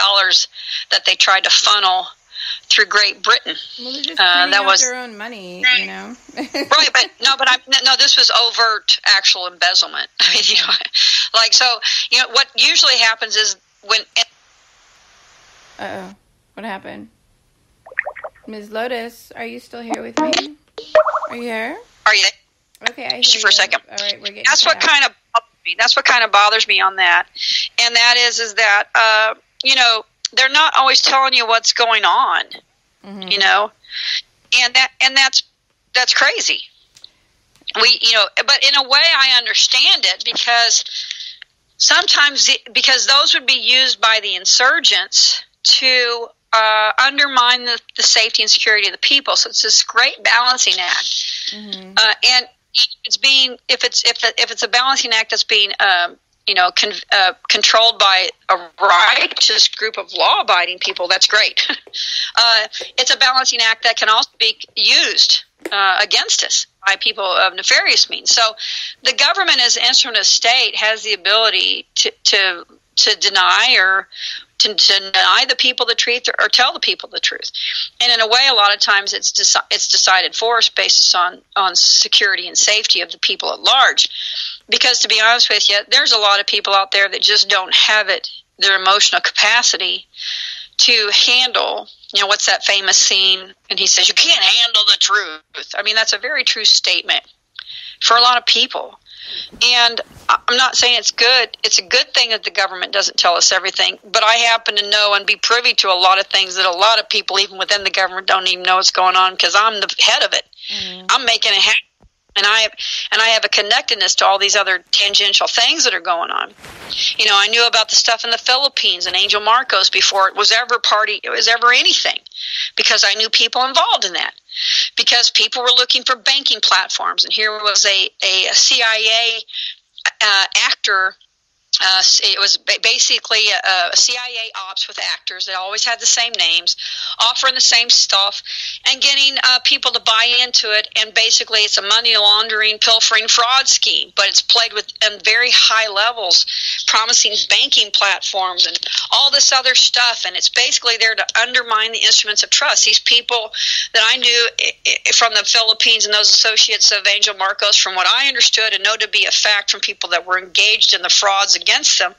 Speaker 3: that they tried to funnel through Great Britain.
Speaker 2: Well, they're just that was their own money,
Speaker 3: right, but this was overt actual embezzlement. What usually happens is when.
Speaker 2: What happened? Ms. Lotus, are you still here with me? Are you here?
Speaker 3: Are you there?
Speaker 2: Okay, I hear
Speaker 3: you. For a second.
Speaker 2: All right, we're getting.
Speaker 3: That's what kind of bothers me. That's what kind of bothers me on that, and that is that they're not always telling you what's going on, mm-hmm. And that's crazy. But in a way I understand it, because sometimes because those would be used by the insurgents to undermine the safety and security of the people. So it's this great balancing act, mm-hmm. And it's being if it's a balancing act that's being controlled by a righteous group of law-abiding people, that's great. It's a balancing act that can also be used against us by people of nefarious means. So the government, as an instrument of state, has the ability to to deny or to deny the people the truth or tell the people the truth. And in a way, a lot of times it's decided for us based on security and safety of the people at large. Because to be honest with you, there's a lot of people out there that just don't have their emotional capacity to handle, what's that famous scene? And he says, you can't handle the truth. I mean, that's a very true statement for a lot of people. And I'm not saying it's good. It's a good thing that the government doesn't tell us everything. But I happen to know and be privy to a lot of things that a lot of people, even within the government, don't even know what's going on because I'm the head of it. Mm. I'm making it happen. And I have a connectedness to all these other tangential things that are going on. I knew about the stuff in the Philippines and Angel Marcos before it was ever anything, because I knew people involved in that. Because people were looking for banking platforms, and here was a CIA actor. It was basically a CIA ops with actors that always had the same names, offering the same stuff, and getting people to buy into it. And basically, it's a money laundering, pilfering fraud scheme, but it's played with on very high levels, promising banking platforms and all this other stuff. And it's basically there to undermine the instruments of trust. These people that I knew from the Philippines and those associates of Angel Marcos, from what I understood and know to be a fact from people that were engaged in the frauds against them,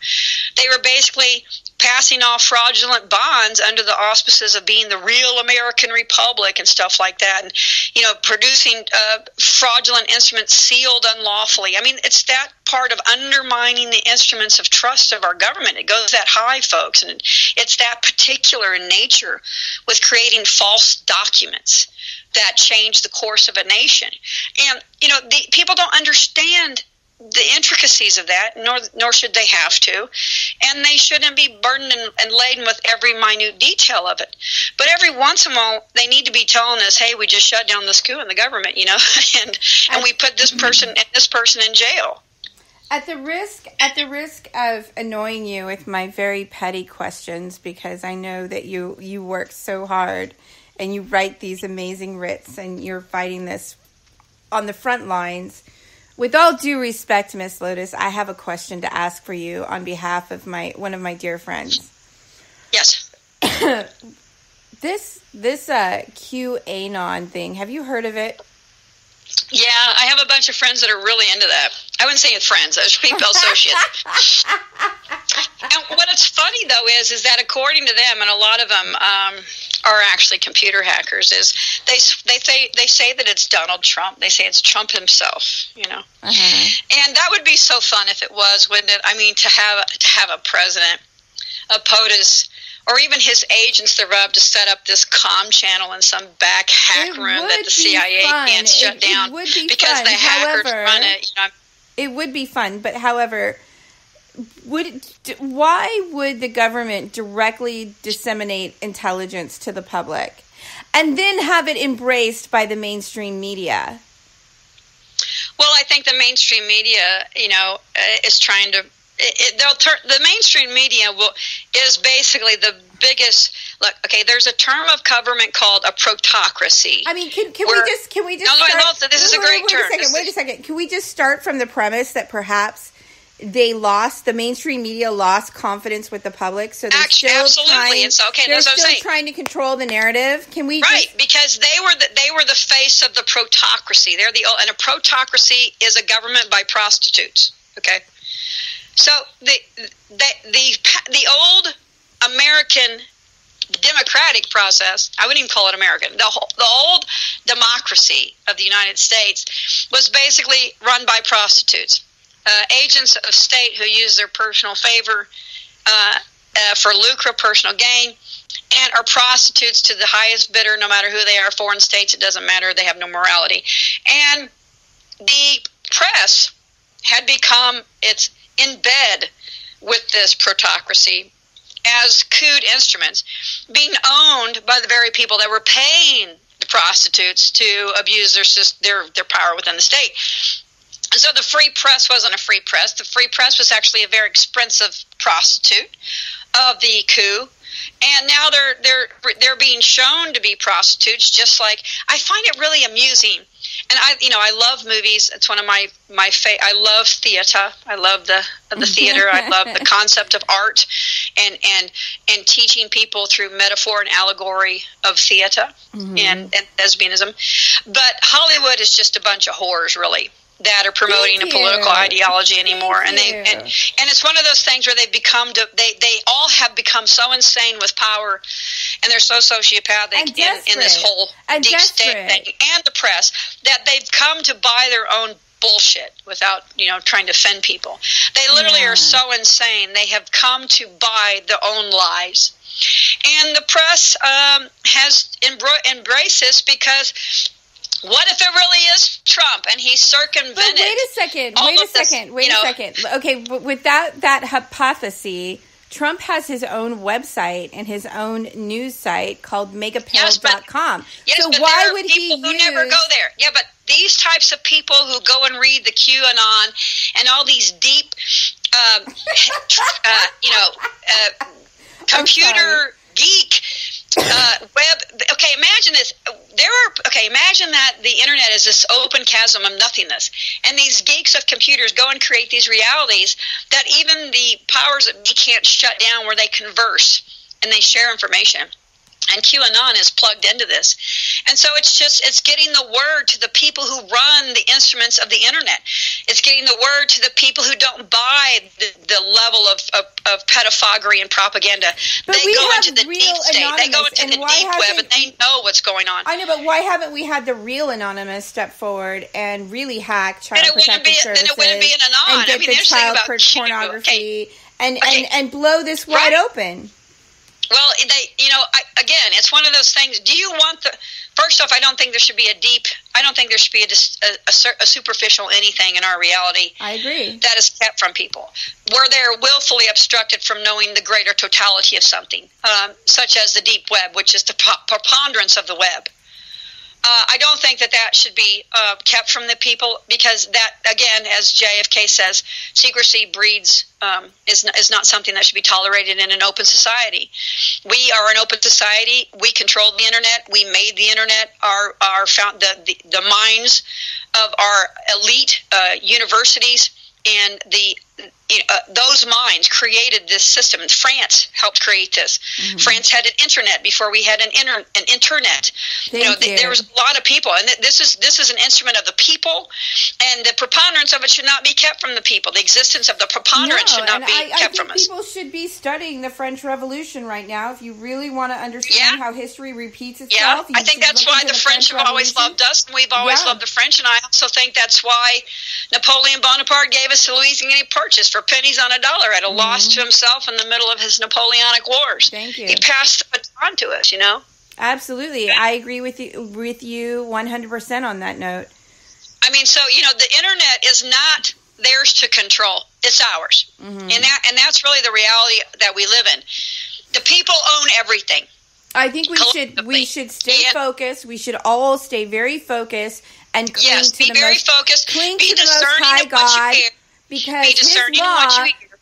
Speaker 3: they were basically passing off fraudulent bonds under the auspices of being the real American Republic and stuff like that, and producing fraudulent instruments sealed unlawfully. I mean, it's that part of undermining the instruments of trust of our government. It goes that high, folks, and it's that particular in nature with creating false documents that change the course of a nation. And the people don't understand the intricacies of that, nor should they have to, and they shouldn't be burdened and laden with every minute detail of it. But every once in a while, they need to be telling us, "Hey, we just shut down this coup in the government," and we put this person in jail.
Speaker 2: At the risk of annoying you with my very petty questions, because I know that you work so hard and you write these amazing writs and you're fighting this on the front lines. With all due respect, Miss Lotus, I have a question to ask for you on behalf of one of my dear friends.
Speaker 3: Yes.
Speaker 2: This QAnon thing, have you heard of it?
Speaker 3: Yeah, I have a bunch of friends that are really into that. I wouldn't say it's friends. There's people associates. And what it's funny, though, is that according to them, and a lot of them are actually computer hackers, is they say that it's Donald Trump. They say it's Trump himself, And that would be so fun if it was, wouldn't it? I mean, to have a president, a POTUS, or even his agents thereof to set up this comm channel in some back hack room that the CIA can't shut down because the hackers run it.
Speaker 2: It would be fun, but however, why would the government directly disseminate intelligence to the public and then have it embraced by the mainstream media?
Speaker 3: Well, I think the mainstream media, is trying to. The mainstream media is basically the biggest. Look, okay, there's a term of government called a protocracy.
Speaker 2: I mean, can we just?
Speaker 3: No, this is a great term.
Speaker 2: Wait a second. Can we just start from the premise that perhaps the mainstream media lost confidence with the public, so they're still trying to control the narrative? Can we?
Speaker 3: Right, because they were the face of the protocracy. And a protocracy is a government by prostitutes. Okay. So the old American democratic process, I wouldn't even call it American, the old democracy of the United States was basically run by prostitutes, agents of state who use their personal favor for lucre, personal gain, and are prostitutes to the highest bidder, no matter who they are, foreign states, it doesn't matter, they have no morality. And the press had become in bed with this protocracy as cooed instruments being owned by the very people that were paying the prostitutes to abuse their power within the state. And so the free press wasn't a free press. The free press was actually a very expensive prostitute of the coup. And now they're being shown to be prostitutes. Just like, I find it really amusing. And I love movies. It's one of my I love theater. I love the theater. I love the concept of art and teaching people through metaphor and allegory of theater and lesbianism. But Hollywood is just a bunch of whores, really, that are promoting a political ideology anymore. And it's one of those things where they all have become so insane with power, and they're so sociopathic in this whole deep state thing, and the press, that they've come to buy their own bullshit without trying to offend people. They literally are so insane. They have come to buy their own lies. And the press has embraced this, because what if it really is Trump and he circumvented?
Speaker 2: But wait a second. Okay, with that hypothesis, Trump has his own website and his own news site called megapills.com.
Speaker 3: So why would he use... who never go there? Yeah, but these types of people who go and read the QAnon and all these deep, computer geek web. Okay, imagine this. Imagine that the internet is this open chasm of nothingness, and these geeks of computers go and create these realities that even the powers that be can't shut down, where they converse and they share information. And QAnon is plugged into this. And so it's getting the word to the people who run the instruments of the internet. It's getting the word to the people who don't buy the level of pedophagy and propaganda.
Speaker 2: But
Speaker 3: they go into the deep state. They go into the deep web, and they know what's going on.
Speaker 2: I know, but why haven't we had the real Anonymous step forward and really hack Child Protective Services?
Speaker 3: Then it wouldn't be an Anon.
Speaker 2: And get the child pornography and blow this wide open.
Speaker 3: Well, again, it's one of those things. Do you want first off, I don't think there should be a superficial anything in our reality.
Speaker 2: I agree.
Speaker 3: That is kept from people, where they're willfully obstructed from knowing the greater totality of something, such as the deep web, which is the preponderance of the web. I don't think that should be kept from the people, because that, again, as JFK says, secrecy breeds is not something that should be tolerated in an open society. We are an open society. We control the internet. We made the internet. The minds of our elite universities and those minds created this system. And France helped create this. Mm-hmm. France had an internet before we had an internet. There was a lot of people, and this is an instrument of the people, and the preponderance of it should not be kept from the people. The existence of the preponderance should not be kept from us.
Speaker 2: People should be studying the French Revolution right now if you really want to understand how history repeats itself.
Speaker 3: I think that's why the French have always loved us, and we've always loved the French. And I also think that's why Napoleon Bonaparte gave us the Louisiana Purchase for pennies on a dollar at a loss to himself in the middle of his Napoleonic Wars.
Speaker 2: Thank you.
Speaker 3: He passed the baton to us,
Speaker 2: Absolutely. I agree with you 100% on that note.
Speaker 3: I mean, so, the internet is not theirs to control. It's ours. Mm-hmm. And that's really the reality that we live in. The people own everything.
Speaker 2: I think we should stay focused. We should all stay very focused and cling to the most high God. Because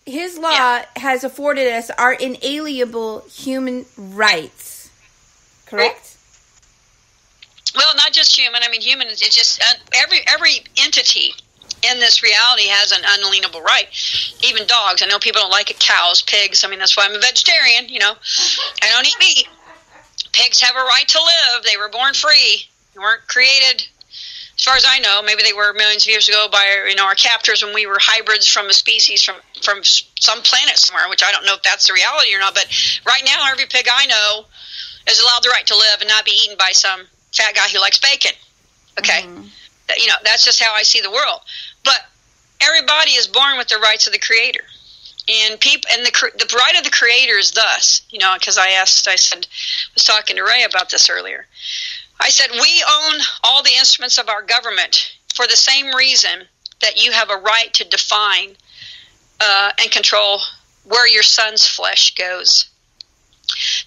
Speaker 2: his law has afforded us our inalienable human rights. Correct?
Speaker 3: Well, not just human. I mean, human is just every entity in this reality has an unalienable right. Even dogs. I know people don't like it. Cows, pigs. I mean, that's why I'm a vegetarian. I don't eat meat. Pigs have a right to live. They were born free. They weren't created, as far as I know, maybe they were millions of years ago by our captors when we were hybrids from a species from some planet somewhere, which I don't know if that's the reality or not. But right now, every pig I know is allowed the right to live and not be eaten by some fat guy who likes bacon. Okay, that's just how I see the world. But everybody is born with the rights of the Creator, and the right of the Creator is thus. Because I was talking to Ray about this earlier. I said, we own all the instruments of our government for the same reason that you have a right to define and control where your son's flesh goes,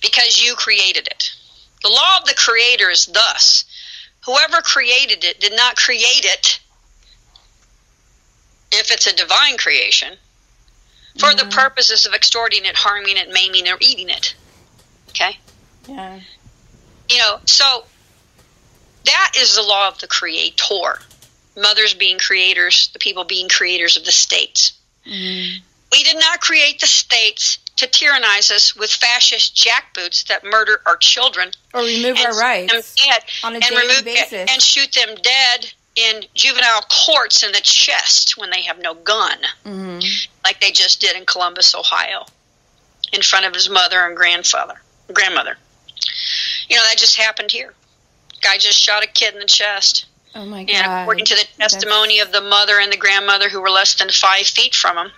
Speaker 3: because you created it. The law of the Creator is thus: whoever created it did not create it, if it's a divine creation, for the purposes of extorting it, harming it, maiming, or eating it. Okay?
Speaker 2: Yeah.
Speaker 3: So that is the law of the creator. Mothers being creators, the people being creators of the states.
Speaker 2: Mm-hmm.
Speaker 3: We did not create the states to tyrannize us with fascist jackboots that murder our children.
Speaker 2: Or remove our rights on a daily basis.
Speaker 3: And shoot them dead in juvenile courts in the chest when they have no gun.
Speaker 2: Mm-hmm.
Speaker 3: Like they just did in Columbus, Ohio, in front of his mother and grandmother. That just happened here. Guy just shot a kid in the chest.
Speaker 2: Oh, my God.
Speaker 3: And according to the testimony of the mother and the grandmother, who were less than 5 feet from him,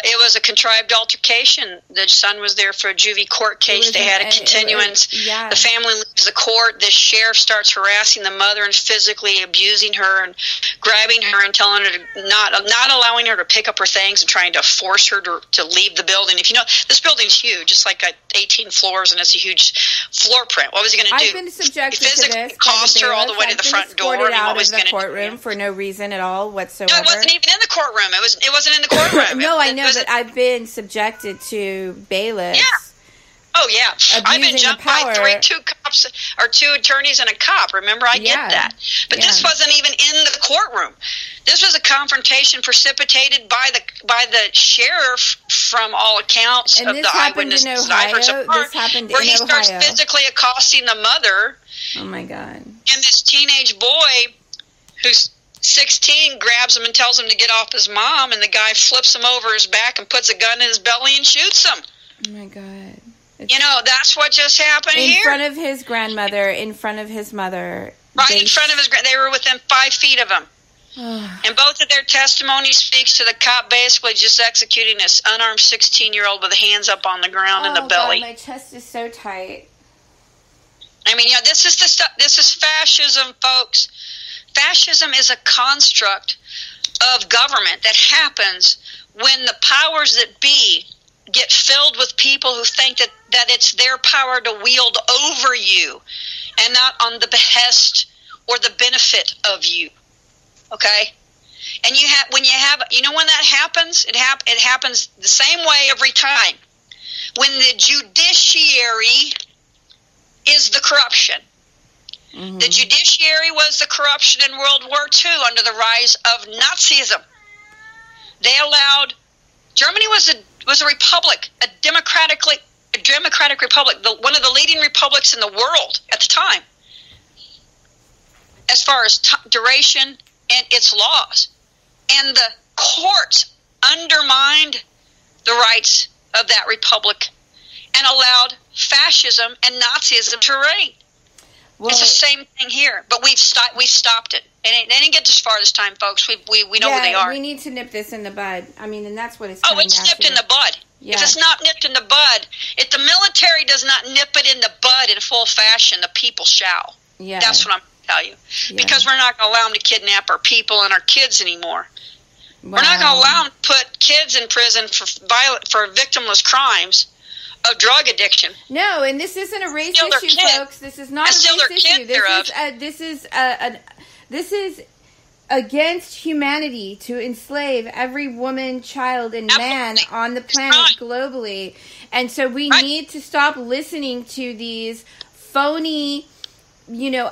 Speaker 3: it was a contrived altercation. The son was there for a juvie court case. They had a continuance. The family leaves the court. The sheriff starts harassing the mother and physically abusing her and grabbing her and telling her to not allowing her to pick up her things and trying to force her to leave the building. If you know, this building's huge. It's like 18 floors, and it's a huge floor print. What was he going to do?
Speaker 2: I've been subjected to this.
Speaker 3: Cost her all the way to the front door.
Speaker 2: And what was he going to do? Courtroom for no reason at all whatsoever.
Speaker 3: No, it wasn't even in the courtroom. It wasn't in the courtroom.
Speaker 2: No, I know, but I've been subjected to bailiffs.
Speaker 3: Yeah. Oh, yeah. I've been jumped by two attorneys and a cop. Remember, I get that. But this wasn't even in the courtroom. This was a confrontation precipitated by the sheriff, from all accounts,
Speaker 2: and
Speaker 3: of the eyewitness.
Speaker 2: This happened in Ohio.
Speaker 3: Where he starts physically accosting the mother.
Speaker 2: Oh, my God.
Speaker 3: And this teenage boy who's 16 grabs him and tells him to get off his mom, and the guy flips him over his back and puts a gun in his belly and shoots him.
Speaker 2: Oh, my God.
Speaker 3: That's what just happened here.
Speaker 2: In front of his grandmother, in front of his mother.
Speaker 3: Right in front of his grandmother. They were within 5 feet of him. And both of their testimony speaks to the cop basically just executing this unarmed 16-year-old with the hands up on the ground in the belly.
Speaker 2: God, my chest is so tight.
Speaker 3: I mean, this is the stuff. This is fascism, folks. Fascism is a construct of government that happens when the powers that be get filled with people who think that it's their power to wield over you and not on the behest or the benefit of you. Okay? And when that happens, it happens the same way every time. When the judiciary is the corruption. Mm-hmm. The judiciary was the corruption in World War II under the rise of Nazism. They allowed Germany was a republic, a democratic republic, one of the leading republics in the world at the time, as far as duration and its laws. And the courts undermined the rights of that republic and allowed fascism and Nazism to reign. Well, it's the same thing here, but we stopped it. And they didn't get this far this time, folks. We know where they are.
Speaker 2: We need to nip this in the bud. I mean, and that's what it's
Speaker 3: nipped in the bud. Yeah. If it's not nipped in the bud, if the military does not nip it in the bud in full fashion, the people shall. Yeah. That's what I'm going to tell you. Yeah. Because we're not going to allow them to kidnap our people and our kids anymore. Wow. We're not going to allow them to put kids in prison for victimless crimes of drug addiction.
Speaker 2: No, and this isn't a race issue, folks. This is not a race issue. This is against humanity to enslave every woman, child, and man on the planet globally. And so we need to stop listening to these phony,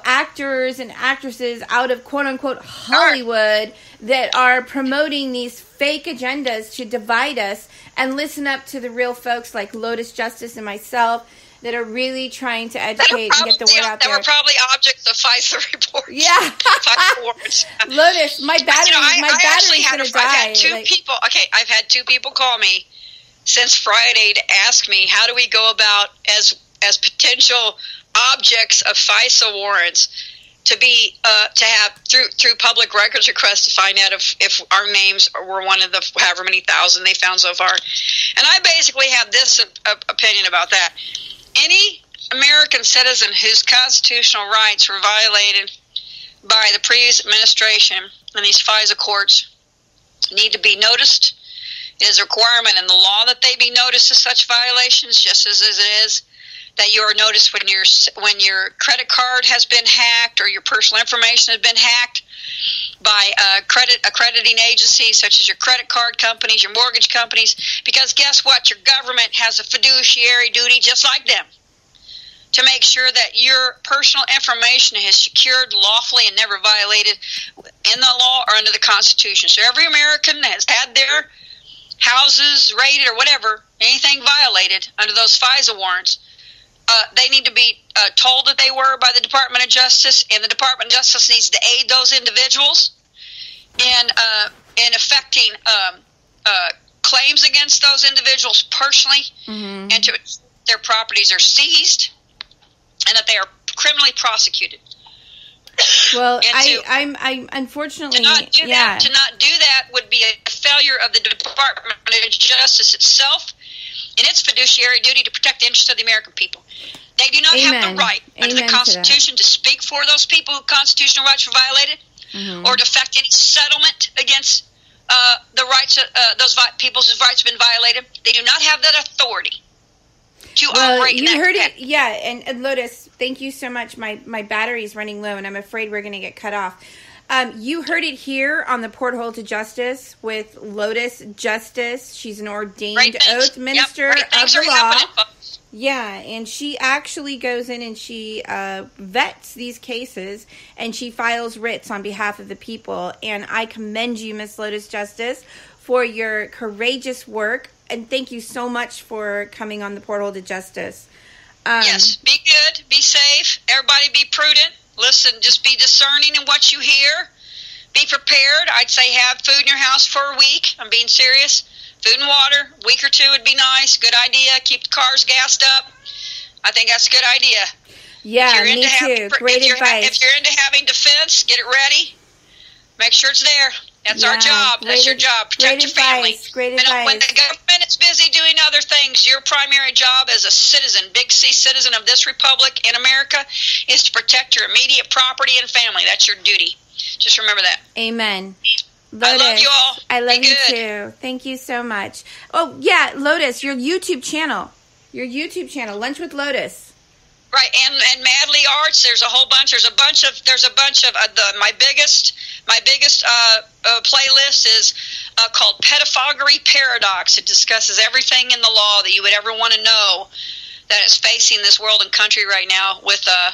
Speaker 2: actors and actresses out of quote-unquote Hollywood that are promoting these fake agendas to divide us, and listen up to the real folks like Lotus Justice and myself that are really trying to educate and get the word out there.
Speaker 3: That were probably objects of FISA reports.
Speaker 2: Yeah. Lotus, my battery's going to die.
Speaker 3: I've had two people call me since Friday to ask me, how do we go about as potential objects of FISA warrants to be to have through public records requests to find out if our names were one of the however many thousand they found so far. And I basically have this opinion about that. Any American citizen whose constitutional rights were violated by the previous administration and these FISA courts need to be noticed. It is a requirement in the law that they be noticed of such violations, just as it is that you are noticed when your credit card has been hacked or your personal information has been hacked by accrediting agencies such as your credit card companies, your mortgage companies, because guess what? Your government has a fiduciary duty just like them to make sure that your personal information is secured lawfully and never violated in the law or under the Constitution. So every American has had their houses raided or whatever, anything violated under those FISA warrants, they need to be told that they were by the Department of Justice, and the Department of Justice needs to aid those individuals in effecting claims against those individuals personally, and to their properties are seized and that they are criminally prosecuted.
Speaker 2: Well, I'm unfortunately
Speaker 3: to not do that would be a failure of the Department of Justice itself and its fiduciary duty to protect the interests of the American people. They do not have the right under the Constitution to speak for those people whose constitutional rights were violated, or to effect any settlement against the rights of those people whose rights have been violated. They do not have that authority to operate in that.
Speaker 2: You heard it, yeah. And Lotus, thank you so much. My battery's running low, and I'm afraid we're going to get cut off. You heard it here on the Porthole to Justice with Lotus Justice. She's an ordained oath minister of the law. Yeah, and she actually goes in and she vets these cases, and she files writs on behalf of the people. And I commend you, Miss Lotus Justice, for your courageous work. And thank you so much for coming on the Porthole to Justice.
Speaker 3: Yes, be good, be safe, everybody be prudent. Listen, just be discerning in what you hear. Be prepared. I'd say have food in your house for a week. I'm being serious. Food and water, a week or two would be nice. Good idea. Keep the cars gassed up. I think that's a good idea.
Speaker 2: Yeah, me too. Great advice.
Speaker 3: If you're into having defense, get it ready. Make sure it's there. That's our job. That's your job. Protect your family.
Speaker 2: Great advice.
Speaker 3: When the government is busy doing other things, your primary job as a citizen, big C citizen of this republic in America, is to protect your immediate property and family. That's your duty. Just remember that.
Speaker 2: Amen.
Speaker 3: Lotus, I love you all.
Speaker 2: I love you too. Thank you so much. Oh, yeah, Lotus, your YouTube channel. Lunch with Lotus.
Speaker 3: Right, and Madly Arts. There's a whole bunch. There's a bunch of my biggest playlist is called Pedophagy Paradox. It discusses everything in the law that you would ever want to know that is facing this world and country right now with the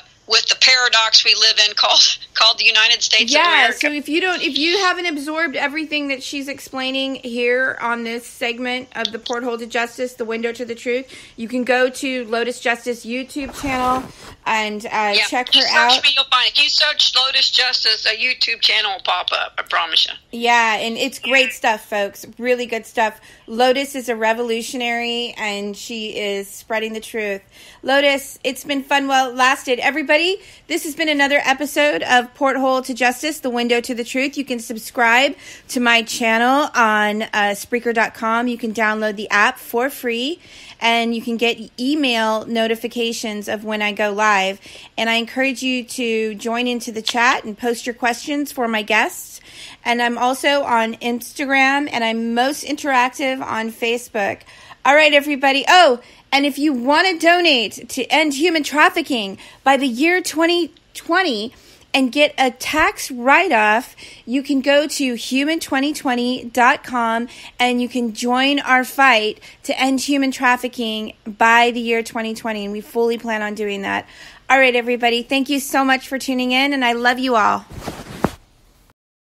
Speaker 3: paradox we live in called the United States of America.
Speaker 2: So if you haven't absorbed everything that she's explaining here on this segment of the Porthole to Justice, the window to the truth, you can go to Lotus Justice YouTube channel and check her out.
Speaker 3: Search me, you'll find it. You search Lotus Justice, a YouTube channel will pop up, I promise you.
Speaker 2: Yeah, and it's great stuff, folks. Really good stuff. Lotus is a revolutionary, and she is spreading the truth. Lotus, it's been fun while it lasted. Everybody, this has been another episode of Porthole to Justice, the window to the truth. You can subscribe to my channel on Spreaker.com. You can download the app for free, and you can get email notifications of when I go live. And I encourage you to join into the chat and post your questions for my guests. And I'm also on Instagram, and I'm most interactive on Facebook. All right, everybody. Oh, and if you want to donate to end human trafficking by the year 2020 and get a tax write-off, you can go to human2020.com and you can join our fight to end human trafficking by the year 2020. And we fully plan on doing that. All right, everybody. Thank you so much for tuning in, and I love you all.